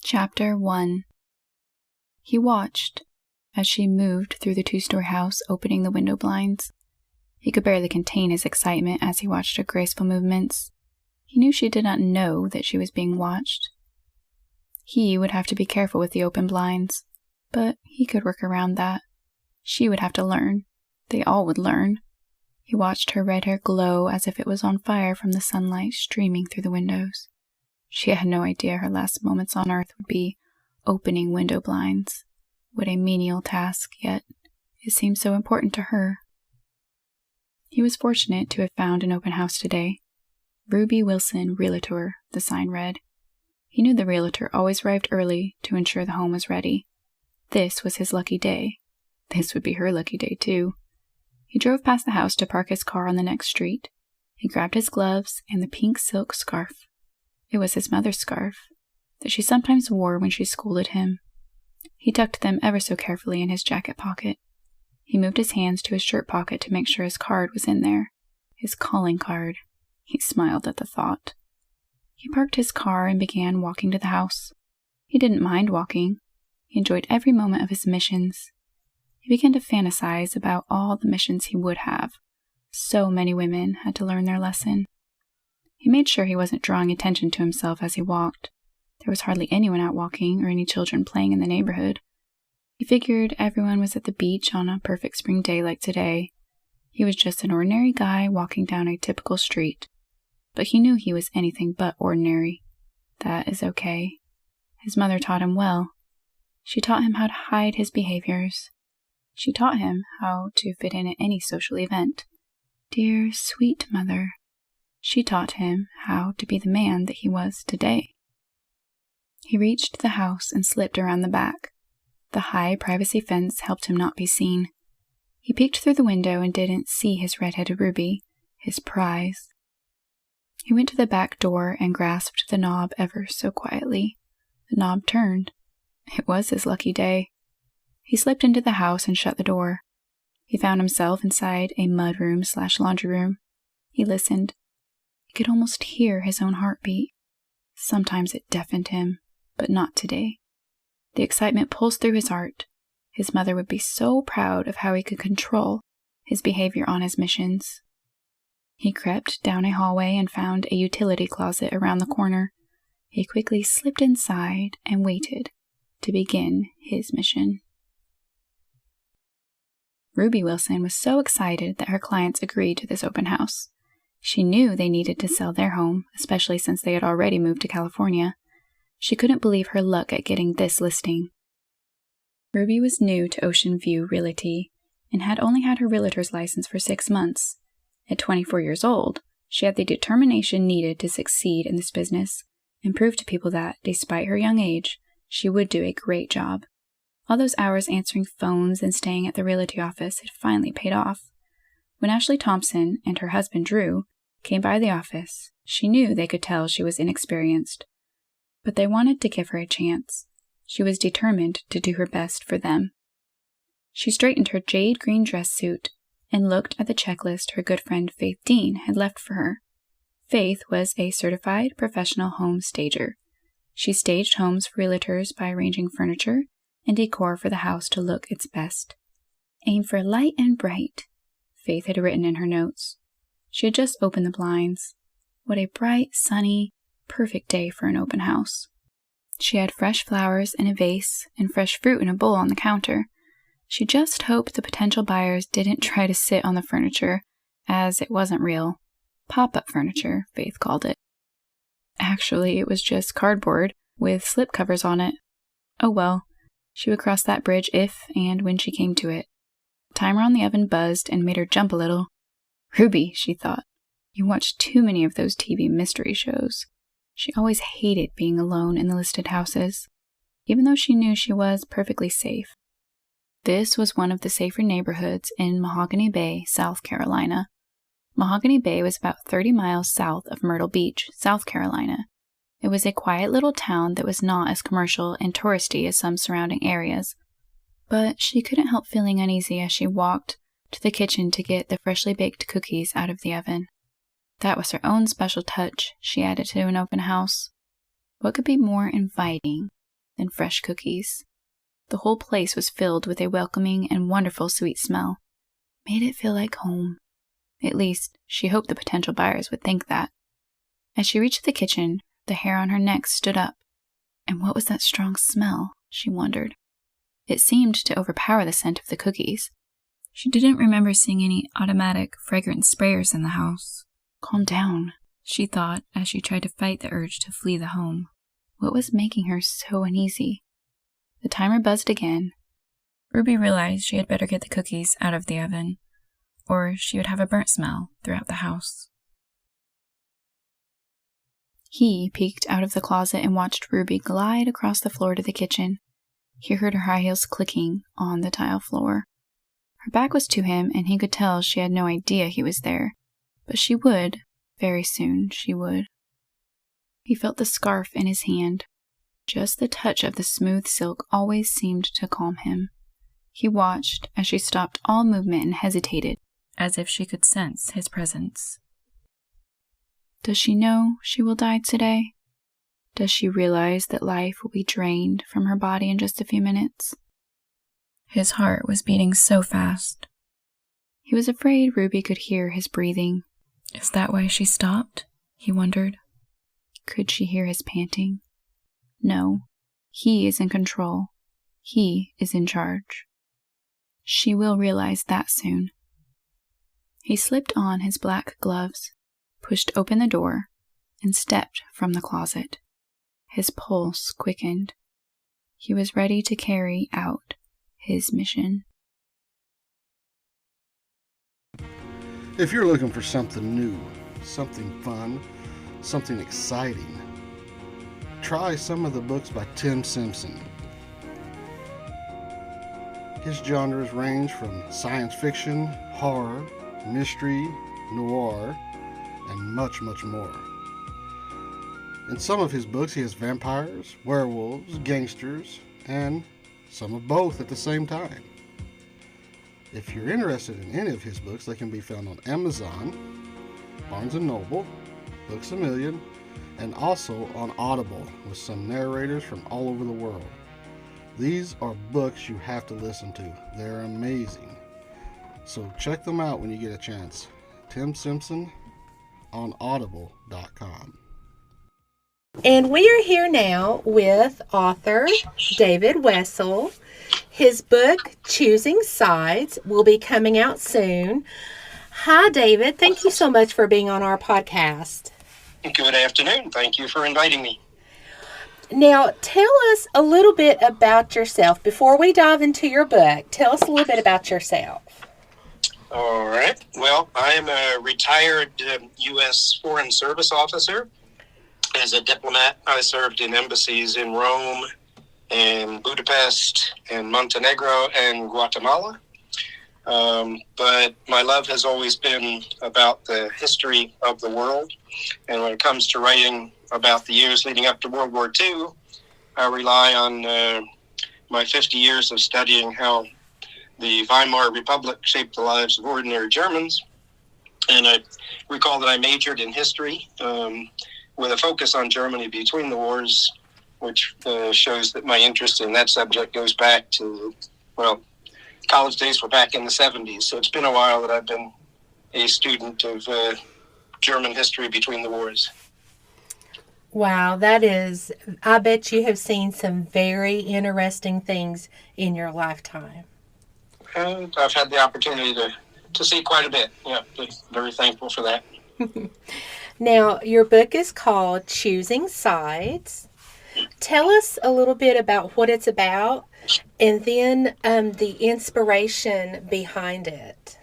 Speaker 6: Chapter 1. He watched as she moved through the two-story house, opening the window blinds. He could barely contain his excitement as he watched her graceful movements. He knew she did not know that she was being watched. He would have to be careful with the open blinds, but he could work around that. She would have to learn. They all would learn. He watched her red hair glow as if it was on fire from the sunlight streaming through the windows. She had no idea her last moments on earth would be opening window blinds. What a menial task, yet it seemed so important to her. He was fortunate to have found an open house today. Ruby Wilson, Realtor, the sign read. He knew the realtor always arrived early to ensure the home was ready. This was his lucky day. This would be her lucky day, too. He drove past the house to park his car on the next street. He grabbed his gloves and the pink silk scarf. It was his mother's scarf, that she sometimes wore when she scolded him. He tucked them ever so carefully in his jacket pocket. He moved his hands to his shirt pocket to make sure his card was in there. His calling card. He smiled at the thought. He parked his car and began walking to the house. He didn't mind walking. He enjoyed every moment of his missions. He began to fantasize about all the missions he would have. So many women had to learn their lesson. He made sure he wasn't drawing attention to himself as he walked. There was hardly anyone out walking or any children playing in the neighborhood. He figured everyone was at the beach on a perfect spring day like today. He was just an ordinary guy walking down a typical street. But he knew he was anything but ordinary. That is okay. His mother taught him well. She taught him how to hide his behaviors. She taught him how to fit in at any social event. Dear, sweet mother. She taught him how to be the man that he was today. He reached the house and slipped around the back. The high privacy fence helped him not be seen. He peeked through the window and didn't see his red-headed Ruby, his prize. He went to the back door and grasped the knob ever so quietly. The knob turned. It was his lucky day. He slipped into the house and shut the door. He found himself inside a mudroom/laundry room. He listened. He could almost hear his own heartbeat. Sometimes it deafened him, but not today. The excitement pulsed through his heart. His mother would be so proud of how he could control his behavior on his missions. He crept down a hallway and found a utility closet around the corner. He quickly slipped inside and waited to begin his mission. Ruby Wilson was so excited that her clients agreed to this open house. She knew they needed to sell their home, especially since they had already moved to California. She couldn't believe her luck at getting this listing. Ruby was new to Ocean View Realty and had only had her realtor's license for 6 months. At 24 years old, she had the determination needed to succeed in this business and prove to people that, despite her young age, she would do a great job. All those hours answering phones and staying at the realty office had finally paid off. When Ashley Thompson and her husband Drew came by the office, she knew they could tell she was inexperienced. But they wanted to give her a chance. She was determined to do her best for them. She straightened her jade green dress suit and looked at the checklist her good friend Faith Dean had left for her. Faith was a certified professional home stager. She staged homes for realtors by arranging furniture and decor for the house to look its best. "Aim for light and bright," Faith had written in her notes. She had just opened the blinds. What a bright, sunny, perfect day for an open house. She had fresh flowers in a vase and fresh fruit in a bowl on the counter. She just hoped the potential buyers didn't try to sit on the furniture, as it wasn't real. Pop-up furniture, Faith called it. Actually, it was just cardboard with slipcovers on it. Oh well, she would cross that bridge if and when she came to it. The timer on the oven buzzed and made her jump a little. "Ruby," she thought, "you watch too many of those TV mystery shows." She always hated being alone in the listed houses, even though she knew she was perfectly safe. This was one of the safer neighborhoods in Mahogany Bay, South Carolina. Mahogany Bay was about 30 miles south of Myrtle Beach, South Carolina. It was a quiet little town that was not as commercial and touristy as some surrounding areas. But she couldn't help feeling uneasy as she walked to the kitchen to get the freshly baked cookies out of the oven. That was her own special touch she added to an open house. What could be more inviting than fresh cookies? The whole place was filled with a welcoming and wonderful sweet smell. Made it feel like home. At least, she hoped the potential buyers would think that. As she reached the kitchen, the hair on her neck stood up. And what was that strong smell, she wondered. It seemed to overpower the scent of the cookies. She didn't remember seeing any automatic fragrance sprayers in the house. Calm down, she thought as she tried to fight the urge to flee the home. What was making her so uneasy? The timer buzzed again. Ruby realized she had better get the cookies out of the oven, or she would have a burnt smell throughout the house. He peeked out of the closet and watched Ruby glide across the floor to the kitchen. He heard her high heels clicking on the tile floor. Her back was to him, and he could tell she had no idea he was there. But she would. Very soon she would. He felt the scarf in his hand. Just the touch of the smooth silk always seemed to calm him. He watched as she stopped all movement and hesitated, as if she could sense his presence. Does she know she will die today? Does she realize that life will be drained from her body in just a few minutes? His heart was beating so fast. He was afraid Ruby could hear his breathing. Is that why she stopped? He wondered. Could she hear his panting? No. He is in control. He is in charge. She will realize that soon. He slipped on his black gloves, pushed open the door, and stepped from the closet. His pulse quickened. He was ready to carry out his mission.
Speaker 2: If you're looking for something new, something fun, something exciting, try some of the books by Tim Simpson. His genres range from science fiction, horror, mystery, noir, and much, much more. In some of his books, he has vampires, werewolves, gangsters, and some of both at the same time. If you're interested in any of his books, they can be found on Amazon, Barnes & Noble, Books A Million, and also on Audible with some narrators from all over the world. These are books you have to listen to. They're amazing. So check them out when you get a chance. Tim Simpson on audible.com.
Speaker 1: And we are here now with author David Wessel. His book, Choosing Sides, will be coming out soon. Hi, David. Thank you so much for being on our podcast.
Speaker 7: Good afternoon. Thank you for inviting me.
Speaker 1: Now, tell us a little bit about yourself. Before we dive into your book, tell us a little bit about yourself.
Speaker 7: All right. Well, I am a retired U.S. Foreign Service officer. As a diplomat, I served in embassies in Rome and Budapest and Montenegro and Guatemala. But my love has always been about the history of the world. And when it comes to writing about the years leading up to World War II, I rely on my 50 years of studying how the Weimar Republic shaped the lives of ordinary Germans. And I recall that I majored in history with a focus on Germany between the wars, which shows that my interest in that subject goes back to, well, college days were back in the 70s. So it's been a while that I've been a student of German history between the wars.
Speaker 1: Wow, that is, I bet you have seen some very interesting things in your lifetime.
Speaker 7: And I've had the opportunity to see quite a bit. Yeah, very thankful for that.
Speaker 1: Now, your book is called Choosing Sides. Tell us a little bit about what it's about and then the inspiration behind it.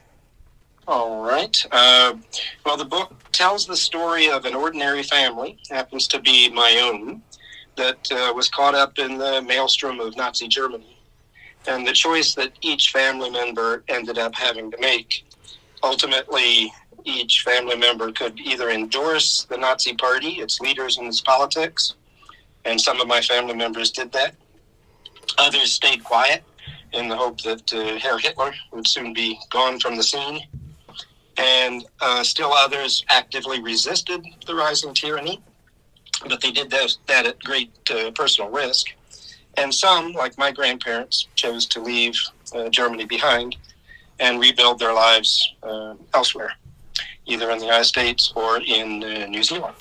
Speaker 7: All right. Well, the book tells the story of an ordinary family, happens to be my own, that was caught up in the maelstrom of Nazi Germany, and the choice that each family member ended up having to make. Ultimately, each family member could either endorse the Nazi Party, its leaders and its politics, and some of my family members did that. Others stayed quiet in the hope that Herr Hitler would soon be gone from the scene. And still others actively resisted the rising tyranny, but they did that at great personal risk. And some, like my grandparents, chose to leave Germany behind and rebuild their lives elsewhere, either in the United States or in New Zealand.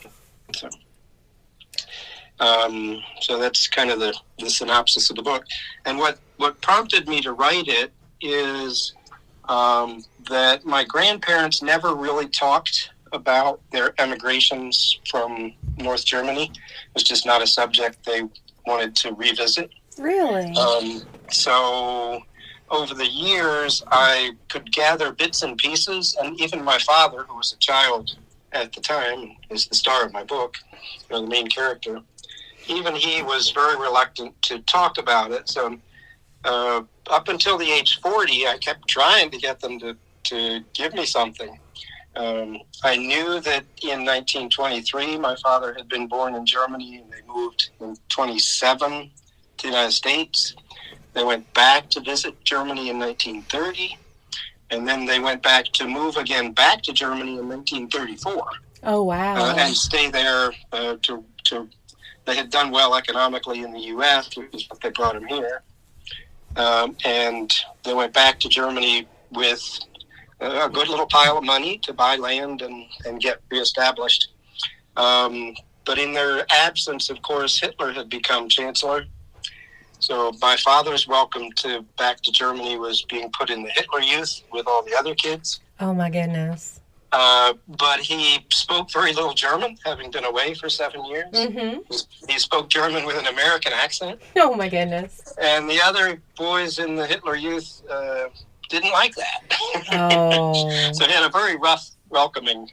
Speaker 7: So that's kind of the synopsis of the book. And what prompted me to write it is that my grandparents never really talked about their emigrations from North Germany. It was just not a subject they wanted to revisit.
Speaker 1: Really?
Speaker 7: So over the years, I could gather bits and pieces, and even my father, who was a child at the time, is the star of my book, the main character, even he was very reluctant to talk about it. So up until the age 40, I kept trying to get them to give me something. I knew that in 1923, my father had been born in Germany, and they moved in 27 to the United States. They went back to visit Germany in 1930, and then they went back to move again back to Germany in 1934.
Speaker 1: Oh, wow.
Speaker 7: And stay there they had done well economically in the U.S., which is what they brought them here. And they went back to Germany with a good little pile of money to buy land and get reestablished. But in their absence, of course, Hitler had become chancellor. So my father's welcome back to Germany was being put in the Hitler Youth with all the other kids.
Speaker 1: Oh, my goodness.
Speaker 7: But he spoke very little German, having been away for 7 years.
Speaker 1: Mm-hmm.
Speaker 7: He spoke German with an American accent.
Speaker 1: Oh, my goodness.
Speaker 7: And the other boys in the Hitler Youth didn't like that.
Speaker 1: Oh.
Speaker 7: So he had a very rough welcoming.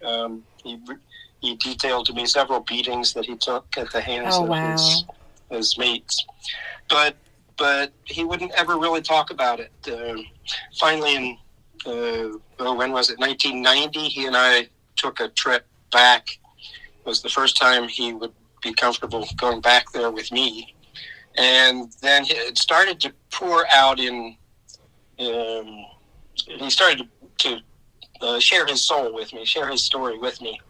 Speaker 7: He detailed to me several beatings that he took at the hands of his mates. But he wouldn't ever really talk about it. Finally, in when was it? 1990. He and I took a trip back. It was the first time he would be comfortable going back there with me. And then it started to pour out in. He started to share his soul with me, share his story with me.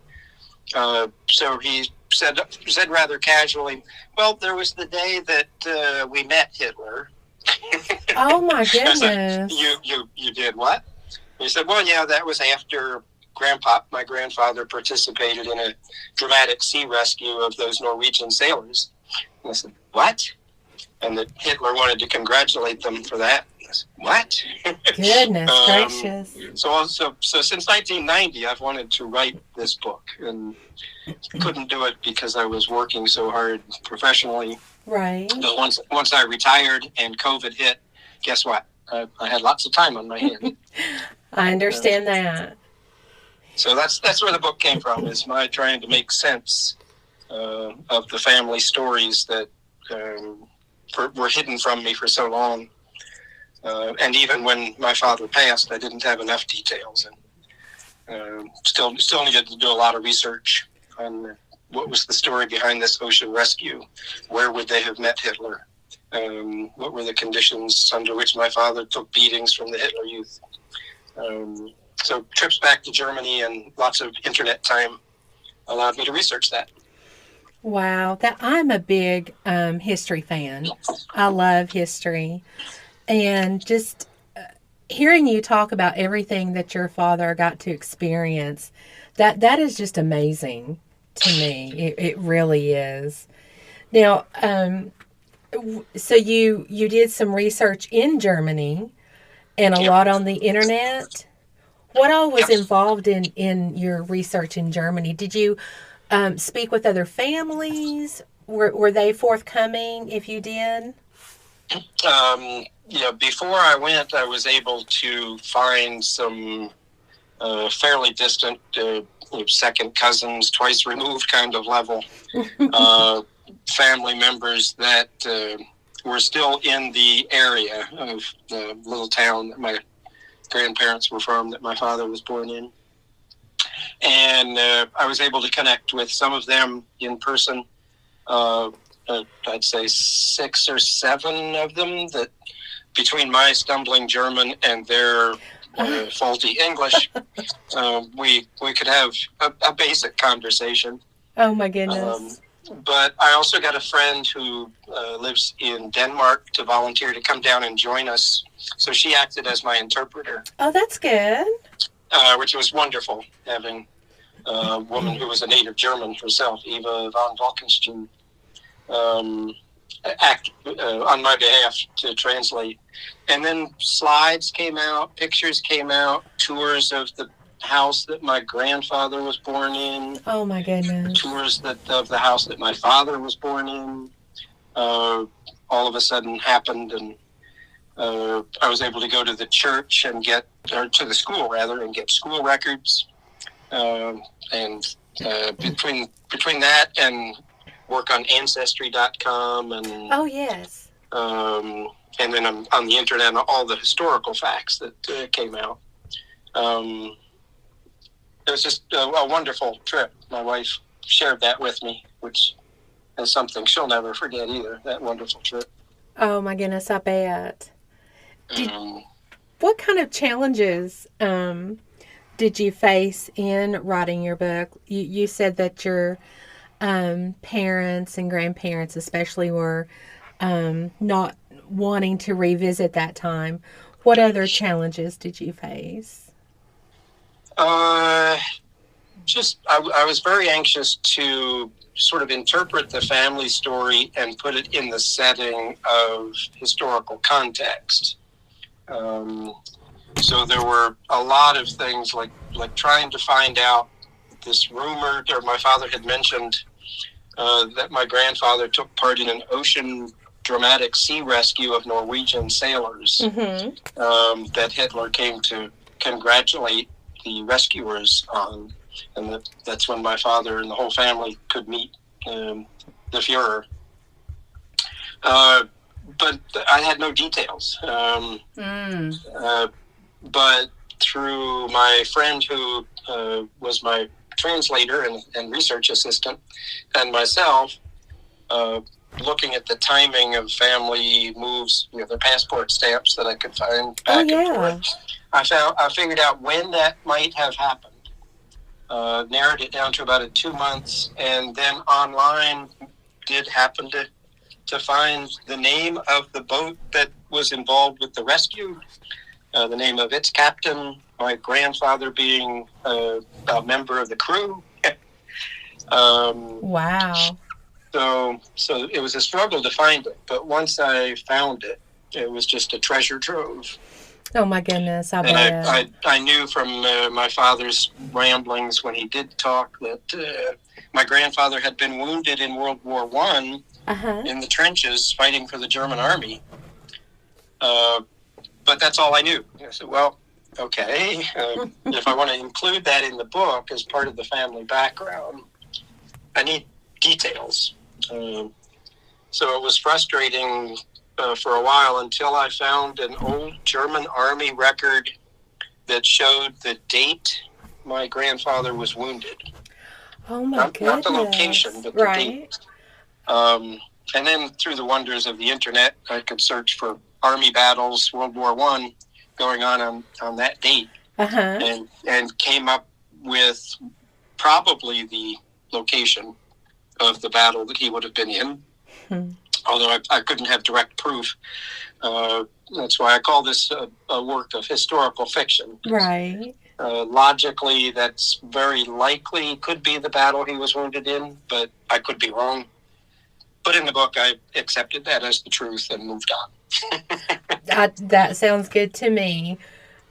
Speaker 7: So he said rather casually, "Well, there was the day that we met Hitler."
Speaker 1: Oh my goodness!
Speaker 7: Said, you did what? He said, "Well, yeah, that was after my grandfather participated in a dramatic sea rescue of those Norwegian sailors." And I said, "What?" And that Hitler wanted to congratulate them for that. I said, "What?"
Speaker 1: Goodness gracious!
Speaker 7: So since 1990, I've wanted to write this book, and couldn't do it because I was working so hard professionally.
Speaker 1: Right.
Speaker 7: But once I retired and COVID hit, guess what? I had lots of time on my hands.
Speaker 1: I understand that.
Speaker 7: So that's where the book came from, is my trying to make sense of the family stories that were hidden from me for so long. And even when my father passed, I didn't have enough details, and still needed to do a lot of research on what was the story behind this ocean rescue. Where would they have met Hitler? what were the conditions under which my father took beatings from the Hitler Youth. So trips back to Germany and lots of internet time allowed me to research that.
Speaker 1: Wow, that I'm a big history fan. I love history, and just hearing you talk about everything that your father got to experience, that is just amazing to me. It really is. Now, so you did some research in Germany and a lot on the internet. What all was involved in your research in Germany? Did you speak with other families? Were they forthcoming if you did?
Speaker 7: Before I went, I was able to find some fairly distant second cousins, twice removed kind of level family members that were still in the area of the little town that my grandparents were from, that my father was born in. And I was able to connect with some of them in person. I'd say 6 or 7 of them, that between my stumbling German and their faulty English, we could have a basic conversation.
Speaker 1: Oh my goodness.
Speaker 7: But I also got a friend who lives in Denmark to volunteer to come down and join us. So she acted as my interpreter.
Speaker 1: Oh, that's good.
Speaker 7: Which was wonderful, having a woman who was a native German herself, Eva von Wolkenstein, act on my behalf to translate. And then slides came out, pictures came out, tours of the house that my grandfather was born in.
Speaker 1: Oh my goodness.
Speaker 7: Tours of the house that my father was born in. All of a sudden happened, and I was able to go to the church and to the school rather, and get school records. And between that and work on Ancestry.com and
Speaker 1: oh yes,
Speaker 7: and then on the internet, all the historical facts that came out. It was just a wonderful trip. My wife shared that with me, which is something she'll never forget either. That wonderful trip.
Speaker 1: Oh my goodness, I bet. What kind of challenges did you face in writing your book? You said that your parents and grandparents especially were not wanting to revisit that time. What other challenges did you face?
Speaker 7: I was very anxious to sort of interpret the family story and put it in the setting of historical context. So there were a lot of things like trying to find out this rumored, or my father had mentioned that my grandfather took part in an ocean dramatic sea rescue of Norwegian sailors, that Hitler came to congratulate the rescuers on, and that's when my father and the whole family could meet the Fuhrer. But I had no details. But through my friend who was my translator and research assistant, and myself, looking at the timing of family moves, their passport stamps that I could find back and forth, I figured out when that might have happened. Narrowed it down to about 2 months, and then online did happen to find the name of the boat that was involved with the rescue, the name of its captain, my grandfather being a member of the crew.
Speaker 1: Wow.
Speaker 7: So it was a struggle to find it, but once I found it, it was just a treasure trove.
Speaker 1: Oh my goodness, I bet.
Speaker 7: And I knew from my father's ramblings when he did talk that my grandfather had been wounded in World War I in the trenches fighting for the German army. But that's all I knew. I said, well, okay, if I want to include that in the book as part of the family background, I need details. So it was frustrating for a while until I found an old German army record that showed the date my grandfather was wounded.
Speaker 1: Oh my goodness.
Speaker 7: Not the location, but the date. And then through the wonders of the internet, I could search for Army battles, World War I, going on that date, and came up with probably the location of the battle that he would have been in. Although I couldn't have direct proof. That's why I call this a work of historical fiction.
Speaker 1: Right.
Speaker 7: Logically, that's very likely could be the battle he was wounded in, but I could be wrong. But in the book, I accepted that as the truth and moved on.
Speaker 1: That sounds good to me.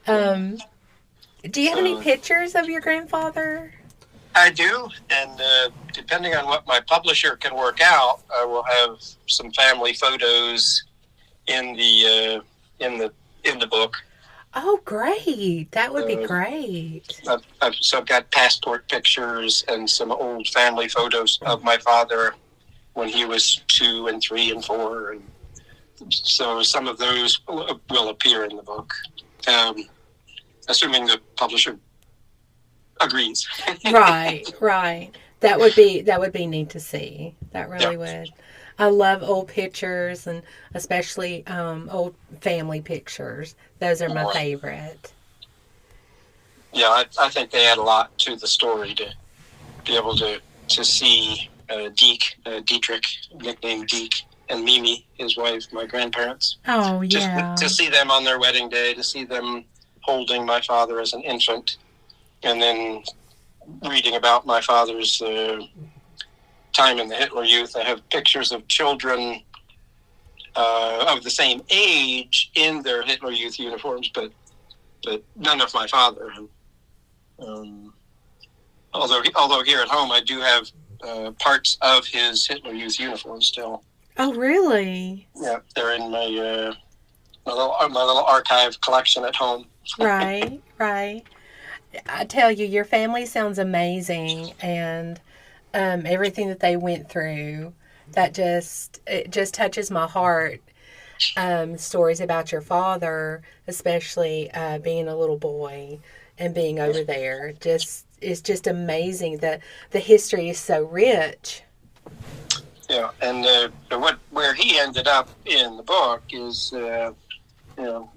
Speaker 1: Do you have any pictures of your grandfather?
Speaker 7: I do, and depending on what my publisher can work out, I will have some family photos in the book.
Speaker 1: Oh, great! That would be great.
Speaker 7: I've got passport pictures and some old family photos of my father when he was 2 and 3 and 4, and so some of those will appear in the book, assuming the publisher agrees.
Speaker 1: Right. That would be neat to see. That really would. I love old pictures, and especially old family pictures. Those are my favorite.
Speaker 7: Yeah, I think they add a lot to the story to be able to see Dietrich, nicknamed Deke, and Mimi, his wife, my grandparents.
Speaker 1: Oh, yeah.
Speaker 7: Just to see them on their wedding day, to see them holding my father as an infant, and then reading about my father's time in the Hitler Youth. I have pictures of children of the same age in their Hitler Youth uniforms, but none of my father. Although here at home I do have parts of his Hitler Youth uniform still.
Speaker 1: Oh, really?
Speaker 7: Yeah, they're in my little archive collection at home.
Speaker 1: Right. I tell you, your family sounds amazing, and everything that they went through, it just touches my heart. Stories about your father, especially being a little boy and being over there, it's just amazing that the history is so rich.
Speaker 7: Yeah, and where he ended up in the book is,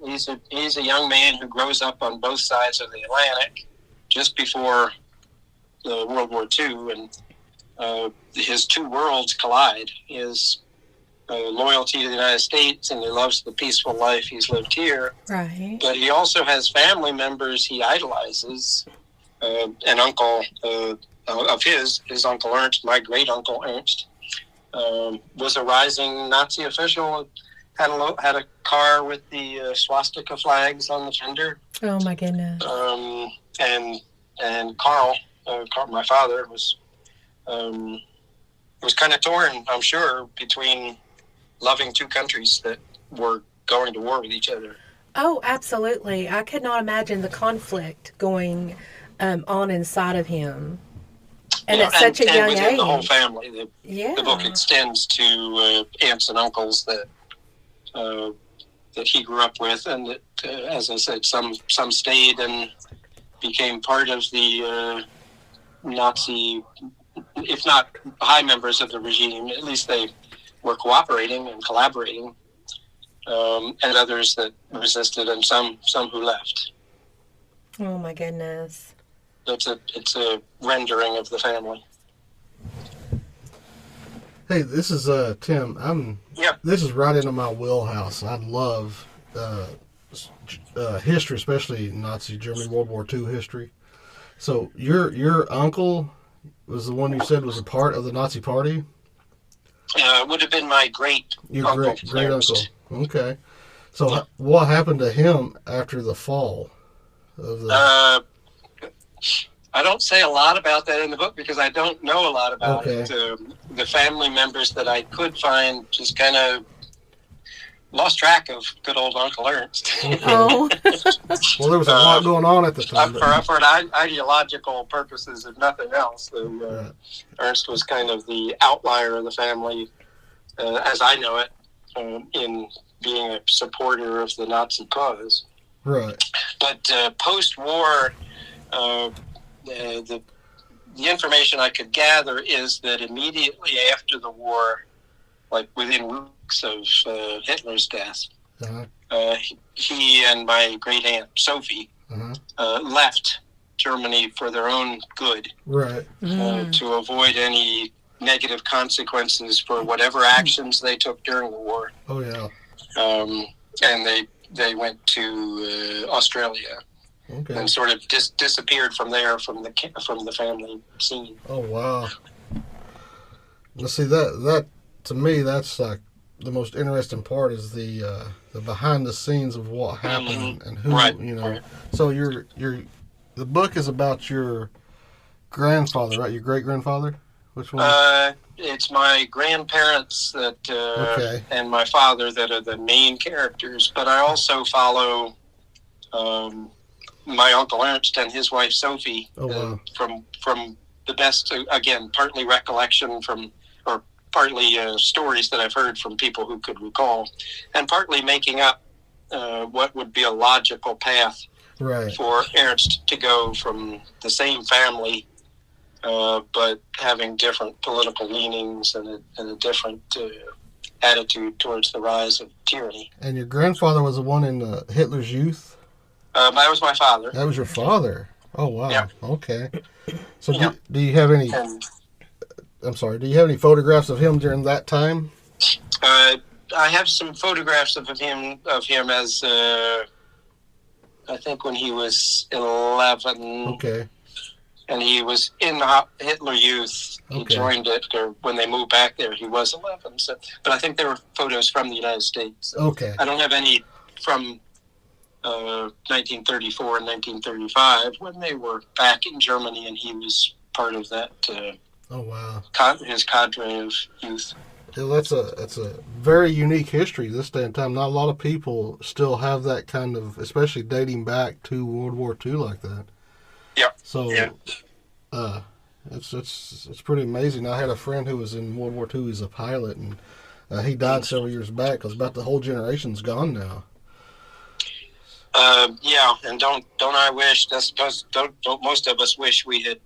Speaker 7: he's a young man who grows up on both sides of the Atlantic just before World War II, and his two worlds collide. His loyalty to the United States, and he loves the peaceful life he's lived here.
Speaker 1: Right.
Speaker 7: But he also has family members he idolizes. An uncle of his uncle Ernst, my great uncle Ernst, was a rising Nazi official. Had a car with the swastika flags on the fender.
Speaker 1: Oh my goodness.
Speaker 7: And Carl, my father, was kind of torn, I'm sure, between loving two countries that were going to war with each other.
Speaker 1: Oh, absolutely. I could not imagine the conflict going on inside of him. And at such a young age.
Speaker 7: And the whole family. The book extends to aunts and uncles that he grew up with, and that, as I said, some stayed and became part of the Nazi, if not high members of the regime. At least they were cooperating and collaborating, and others that resisted, and some who left.
Speaker 1: Oh my goodness.
Speaker 7: It's a rendering of the family.
Speaker 2: Hey, this is Tim. This is right into my wheelhouse. I love history, especially Nazi Germany, World War II history. So your uncle was the one you said was a part of the Nazi Party?
Speaker 7: Would have been my great
Speaker 2: uncle. Great uncle. Okay. So what happened to him after the fall of the?
Speaker 7: I don't say a lot about that in the book because I don't know a lot about it. The family members that I could find just kind of lost track of good old Uncle Ernst.
Speaker 1: Oh.
Speaker 2: Well, there was a lot going on at the time.
Speaker 7: For ideological purposes, if nothing else, Ernst was kind of the outlier of the family, as I know it, in being a supporter of the Nazi cause.
Speaker 2: Right.
Speaker 7: But post-war, the information I could gather is that immediately after the war, like within weeks of Hitler's death.
Speaker 2: Uh-huh.
Speaker 7: He and my great aunt Sophie left Germany for their own good,
Speaker 2: Right.
Speaker 7: to avoid any negative consequences for whatever actions they took during the war.
Speaker 2: Oh yeah.
Speaker 7: And they went to Australia.
Speaker 2: Okay.
Speaker 7: And sort of disappeared from there, from the family scene.
Speaker 2: Oh wow. Now see that to me, that's like the most interesting part, is the behind the scenes of what happened and who,
Speaker 7: Right.
Speaker 2: you know.
Speaker 7: Right.
Speaker 2: So the book is about your grandfather, right? Your great grandfather. Which one?
Speaker 7: It's my grandparents that and my father that are the main characters, but I also follow my Uncle Ernst and his wife Sophie.
Speaker 2: Oh, wow.
Speaker 7: From the best, again, partly recollection or partly stories that I've heard from people who could recall, and partly making up what would be a logical path for Ernst to go from the same family, but having different political leanings and a different attitude towards the rise of tyranny.
Speaker 2: And your grandfather was the one in Hitler's Youth?
Speaker 7: That was my father.
Speaker 2: That was your father? Oh, wow.
Speaker 7: Yeah.
Speaker 2: Okay. So do you have any... I'm sorry, do you have any photographs of him during that time?
Speaker 7: I have some photographs of him as, I think when he was 11.
Speaker 2: Okay.
Speaker 7: And he was in the Hitler Youth. He joined it, or when they moved back there, he was 11. So, but I think there were photos from the United States. So
Speaker 2: okay.
Speaker 7: I don't have any from 1934 and 1935 when they were back in Germany, and he was part of that.
Speaker 2: Oh wow!
Speaker 7: His cadre of youth.
Speaker 2: Yeah, that's a very unique history this day and time. Not a lot of people still have that kind of, especially dating back to World War II like that.
Speaker 7: Yeah.
Speaker 2: So, it's pretty amazing. I had a friend who was in World War II. He's a pilot, and he died several years back because about the whole generation's gone now.
Speaker 7: Yeah, and don't I wish? Don't most of us wish we had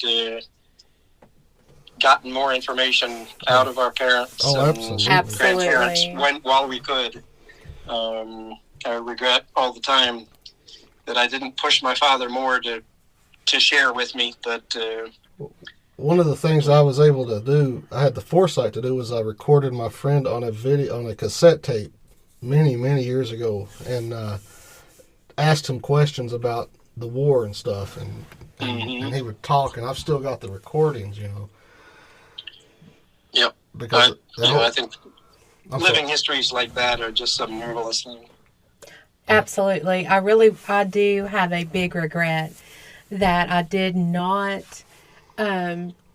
Speaker 7: gotten more information out of our parents and grandparents while we could. I regret all the time that I didn't push my father more to share with me, but
Speaker 2: one of the things I was able to do, I had the foresight to do, was I recorded my friend on a cassette tape many years ago, and asked him questions about the war and stuff, and he would talk, and I've still got the recordings, you know.
Speaker 7: Yep.
Speaker 2: Because
Speaker 7: I think living histories like that are just a marvelous thing.
Speaker 1: Absolutely. I do have a big regret that I did not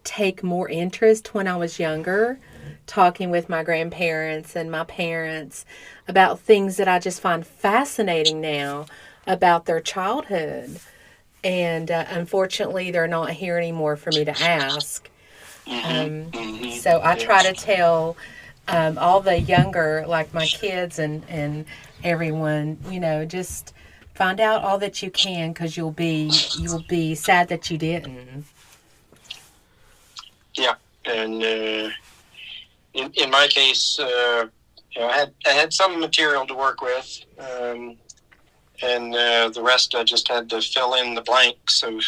Speaker 1: take more interest when I was younger, talking with my grandparents and my parents about things that I just find fascinating now about their childhood. And unfortunately, they're not here anymore for me to ask. So I try to tell all the younger, like my kids and everyone, you know, just find out all that you can, because you'll be sad that you didn't.
Speaker 7: Yeah, and in my case, I had some material to work with, and the rest I just had to fill in the blanks of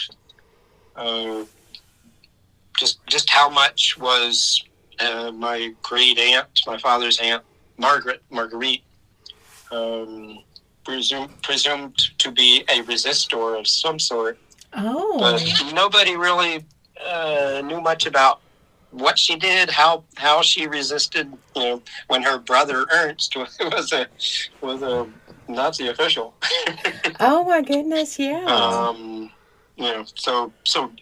Speaker 7: just how much was my great aunt, my father's aunt, Marguerite, presumed to be a resistor of some sort.
Speaker 1: Oh.
Speaker 7: But nobody really knew much about what she did, how she resisted. You know, when her brother Ernst was a Nazi official.
Speaker 1: Oh my goodness! Yeah.
Speaker 7: You know, so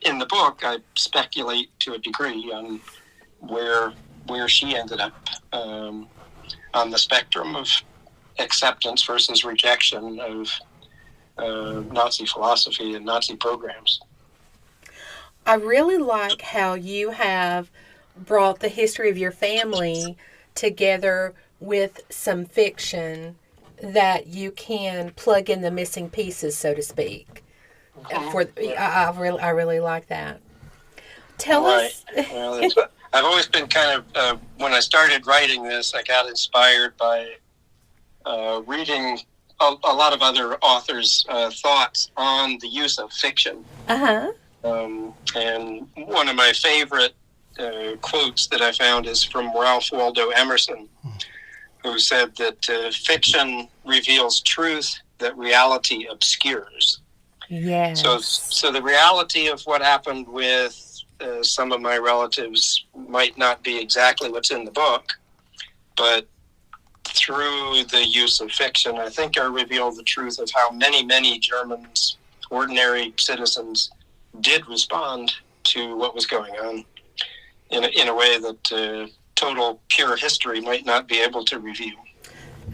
Speaker 7: in the book, I speculate to a degree on where she ended up on the spectrum of acceptance versus rejection of Nazi philosophy and Nazi programs.
Speaker 1: I really like how you have brought the history of your family together with some fiction that you can plug in the missing pieces, so to speak. I really like that. Tell us.
Speaker 7: Well, I've always been kind of, when I started writing this, I got inspired by reading a lot of other authors' thoughts on the use of fiction.
Speaker 1: Uh-huh.
Speaker 7: And one of my favorite quotes that I found is from Ralph Waldo Emerson, who said that fiction reveals truth that reality obscures.
Speaker 1: Yes.
Speaker 7: So the reality of what happened with some of my relatives might not be exactly what's in the book, but through the use of fiction, I think I revealed the truth of how many, many Germans, ordinary citizens, did respond to what was going on in a way that total pure history might not be able to reveal.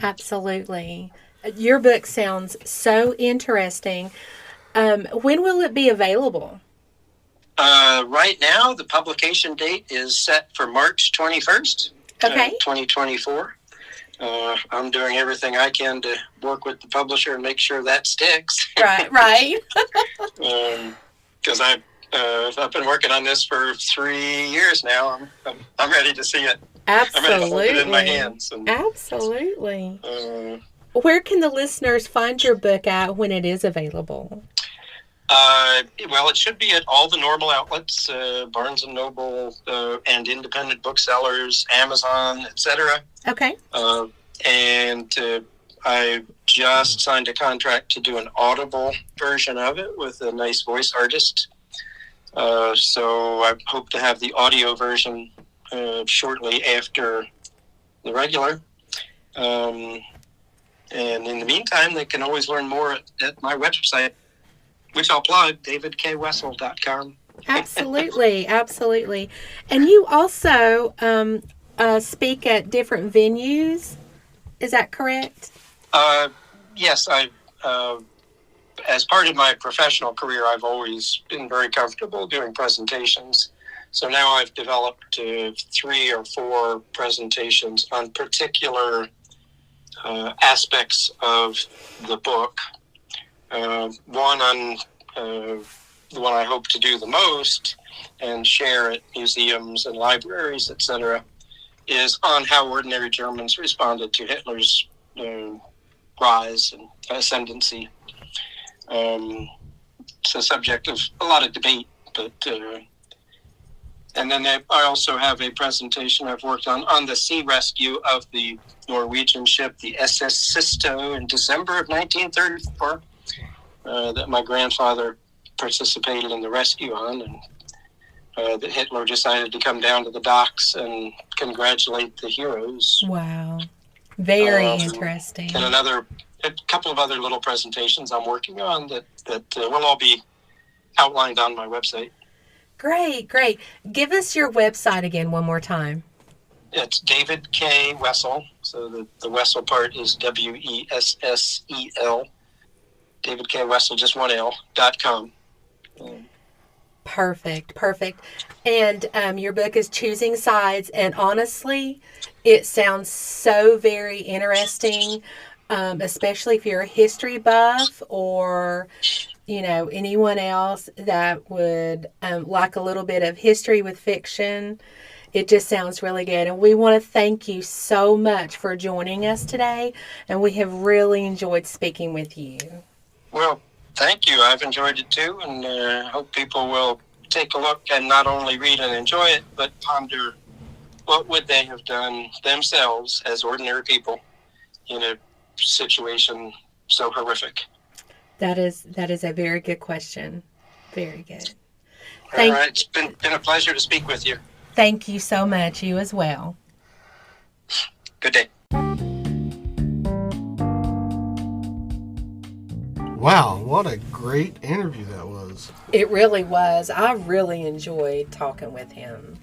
Speaker 1: Absolutely. Your book sounds so interesting. When will it be available?
Speaker 7: Right now, the publication date is set for March 21st,
Speaker 1: Okay.
Speaker 7: 2024. I'm doing everything I can to work with the publisher and make sure that sticks.
Speaker 1: Right.
Speaker 7: Because I've been working on this for 3 years now. I'm ready to see it.
Speaker 1: Absolutely.
Speaker 7: I'm ready to hold it in my hands.
Speaker 1: Absolutely. Where can the listeners find your book at when it is available?
Speaker 7: Well, it should be at all the normal outlets, Barnes & Noble and independent booksellers, Amazon, etc.
Speaker 1: Okay.
Speaker 7: And I just signed a contract to do an Audible version of it with a nice voice artist. So I hope to have the audio version shortly after the regular. And in the meantime, they can always learn more at my website, which I'll plug, davidkwessel.com.
Speaker 1: Absolutely. Absolutely. And you also speak at different venues. Is that correct?
Speaker 7: Yes, as part of my professional career, I've always been very comfortable doing presentations. So now I've developed 3 or 4 presentations on particular aspects of the book. One on the one I hope to do the most and share at museums and libraries, etc., is on how ordinary Germans responded to Hitler's rise and ascendancy. It's a subject of a lot of debate, but and then I also have a presentation I've worked on the sea rescue of the Norwegian ship, the SS Sisto, in December of 1934, that my grandfather participated in the rescue on, and that Hitler decided to come down to the docks and congratulate the heroes.
Speaker 1: Wow. Very interesting.
Speaker 7: And a couple of other little presentations I'm working on that will all be outlined on my website.
Speaker 1: Great. Give us your website again one more time.
Speaker 7: It's David K. Wessel. So the Wessel part is WESSEL. David K. Wessel, just one L.com.
Speaker 1: Perfect. And your book is Choosing Sides, and honestly, it sounds so very interesting, especially if you're a history buff or, anyone else that would like a little bit of history with fiction. It just sounds really good. And we want to thank you so much for joining us today, and we have really enjoyed speaking with you.
Speaker 7: Well, thank you. I've enjoyed it too, and hope people will take a look and not only read and enjoy it, but ponder what would they have done themselves as ordinary people in a situation so horrific.
Speaker 1: That is a very good question. Very good.
Speaker 7: All right. It's been a pleasure to speak with you.
Speaker 1: Thank you so much. You as well.
Speaker 7: Good day.
Speaker 2: Wow, what a great interview that was.
Speaker 1: It really was. I really enjoyed talking with him.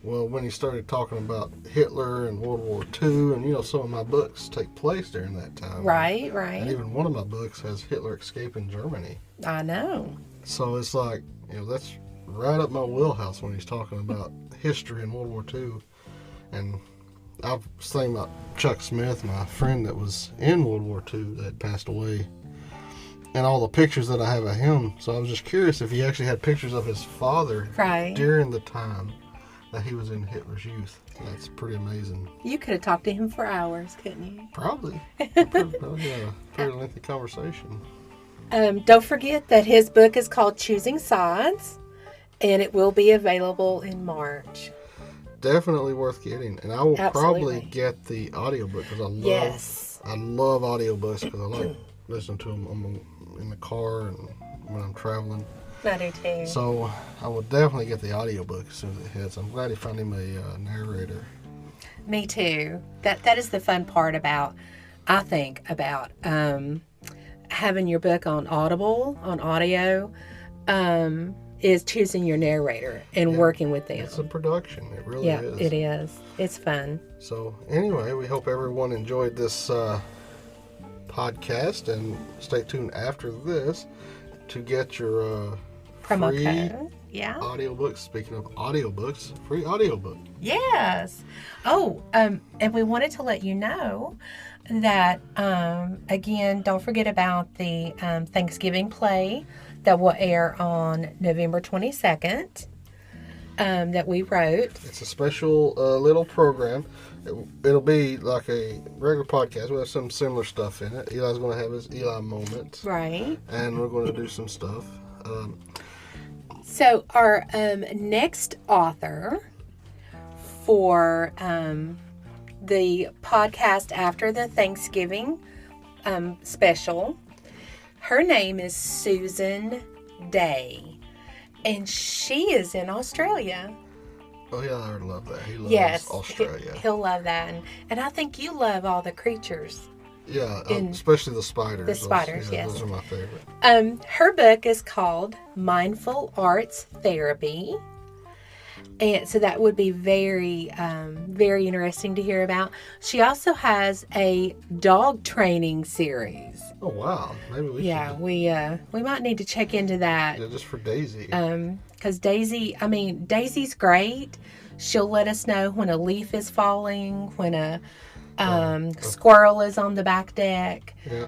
Speaker 2: Well, when he started talking about Hitler and World War II, and some of my books take place during that time.
Speaker 1: Right.
Speaker 2: And even one of my books has Hitler escaping Germany.
Speaker 1: I know.
Speaker 2: So it's like, that's right up my wheelhouse when he's talking about history in World War II. And I was thinking about Chuck Smith, my friend that was in World War II that passed away, and all the pictures that I have of him. So I was just curious if he actually had pictures of his father
Speaker 1: right
Speaker 2: during the time that he was in Hitler's youth. That's pretty amazing.
Speaker 1: You could have talked to him for hours, couldn't you?
Speaker 2: Probably. Pretty lengthy conversation.
Speaker 1: Don't forget that his book is called Choosing Sides, and it will be available in March.
Speaker 2: Definitely worth getting. And I will
Speaker 1: Absolutely.
Speaker 2: probably get the audiobook because I love audiobooks because I like listening to them in the car and when I'm traveling.
Speaker 1: I do too.
Speaker 2: So I will definitely get the audiobook as soon as it hits. I'm glad he found him a narrator.
Speaker 1: Me too. That is the fun part about, I think, about having your book on Audible, on audio, is choosing your narrator and working with them.
Speaker 2: It's a production. It really is.
Speaker 1: Yeah, it is. It's fun.
Speaker 2: So anyway, we hope everyone enjoyed this podcast, and stay tuned after this to get your
Speaker 1: Promo
Speaker 2: free
Speaker 1: code. Yeah.
Speaker 2: audiobooks. Speaking of audiobooks, free audiobook.
Speaker 1: Yes. Oh, and we wanted to let you know that, again, don't forget about the Thanksgiving play that will air on November 22nd that we wrote.
Speaker 2: It's a special little program. It'll be like a regular podcast. We'll have some similar stuff in it. Eli's going to have his Eli moment.
Speaker 1: Right.
Speaker 2: And we're going to do some stuff.
Speaker 1: So our next author for the podcast after the Thanksgiving special, her name is Susan Day, and she is in Australia.
Speaker 2: Oh, yeah, I love that. He loves
Speaker 1: Yes,
Speaker 2: Australia.
Speaker 1: He'll love that, and I think you love all the creatures.
Speaker 2: Yeah, especially the spiders.
Speaker 1: The spiders,
Speaker 2: those,
Speaker 1: yes.
Speaker 2: Those are my favorite.
Speaker 1: Her book is called Mindful Arts Therapy. And so that would be very, very interesting to hear about. She also has a dog training series.
Speaker 2: Oh, wow. Maybe we should.
Speaker 1: We might need to check into that.
Speaker 2: Yeah, just for Daisy.
Speaker 1: Because Daisy's great. She'll let us know when a leaf is falling, when a squirrel is on the back deck.
Speaker 2: Yeah.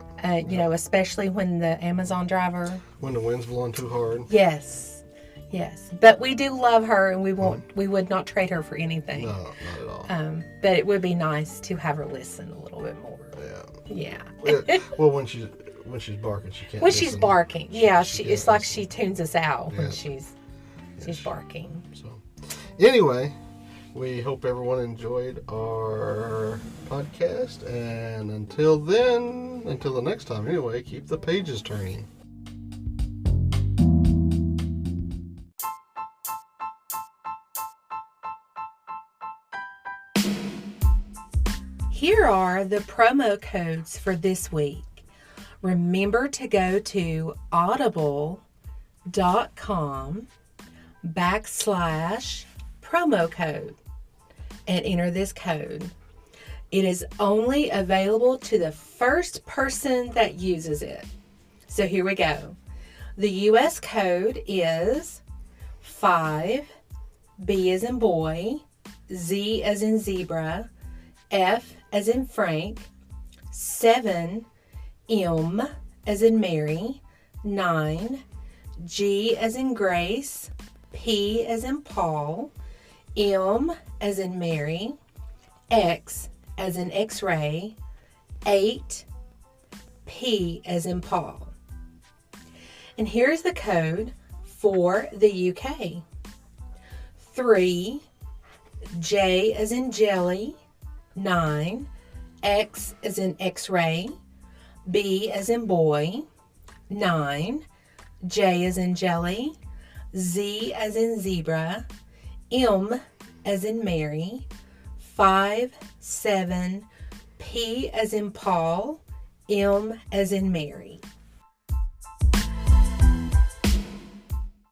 Speaker 1: Especially when the Amazon driver.
Speaker 2: When the wind's blowing too hard.
Speaker 1: Yes. But we do love her, and we would not trade her for anything.
Speaker 2: No, not at all.
Speaker 1: But it would be nice to have her listen a little bit more.
Speaker 2: Yeah.
Speaker 1: Yeah.
Speaker 2: Well, when she's barking, she can't.
Speaker 1: When she's
Speaker 2: listen.
Speaker 1: barking, it's like she tunes us out when
Speaker 2: Yeah.
Speaker 1: she's barking.
Speaker 2: So, anyway, we hope everyone enjoyed our podcast, and until the next time, anyway, keep the pages turning.
Speaker 1: Here are the promo codes for this week. Remember to go to audible.com/promo code and enter this code. It is only available to the first person that uses it. So here we go. The US code is 5, B as in boy, Z as in zebra, F as in Frank, 7, M as in Mary, 9, G as in Grace, P as in Paul, M as in Mary, X as in X-ray, 8, P as in Paul. And here's the code for the UK. 3, J as in jelly, 9, X as in X-ray, B as in boy, 9, J as in jelly, Z as in zebra, M as in Mary, 5, 7, P as in Paul, M as in Mary.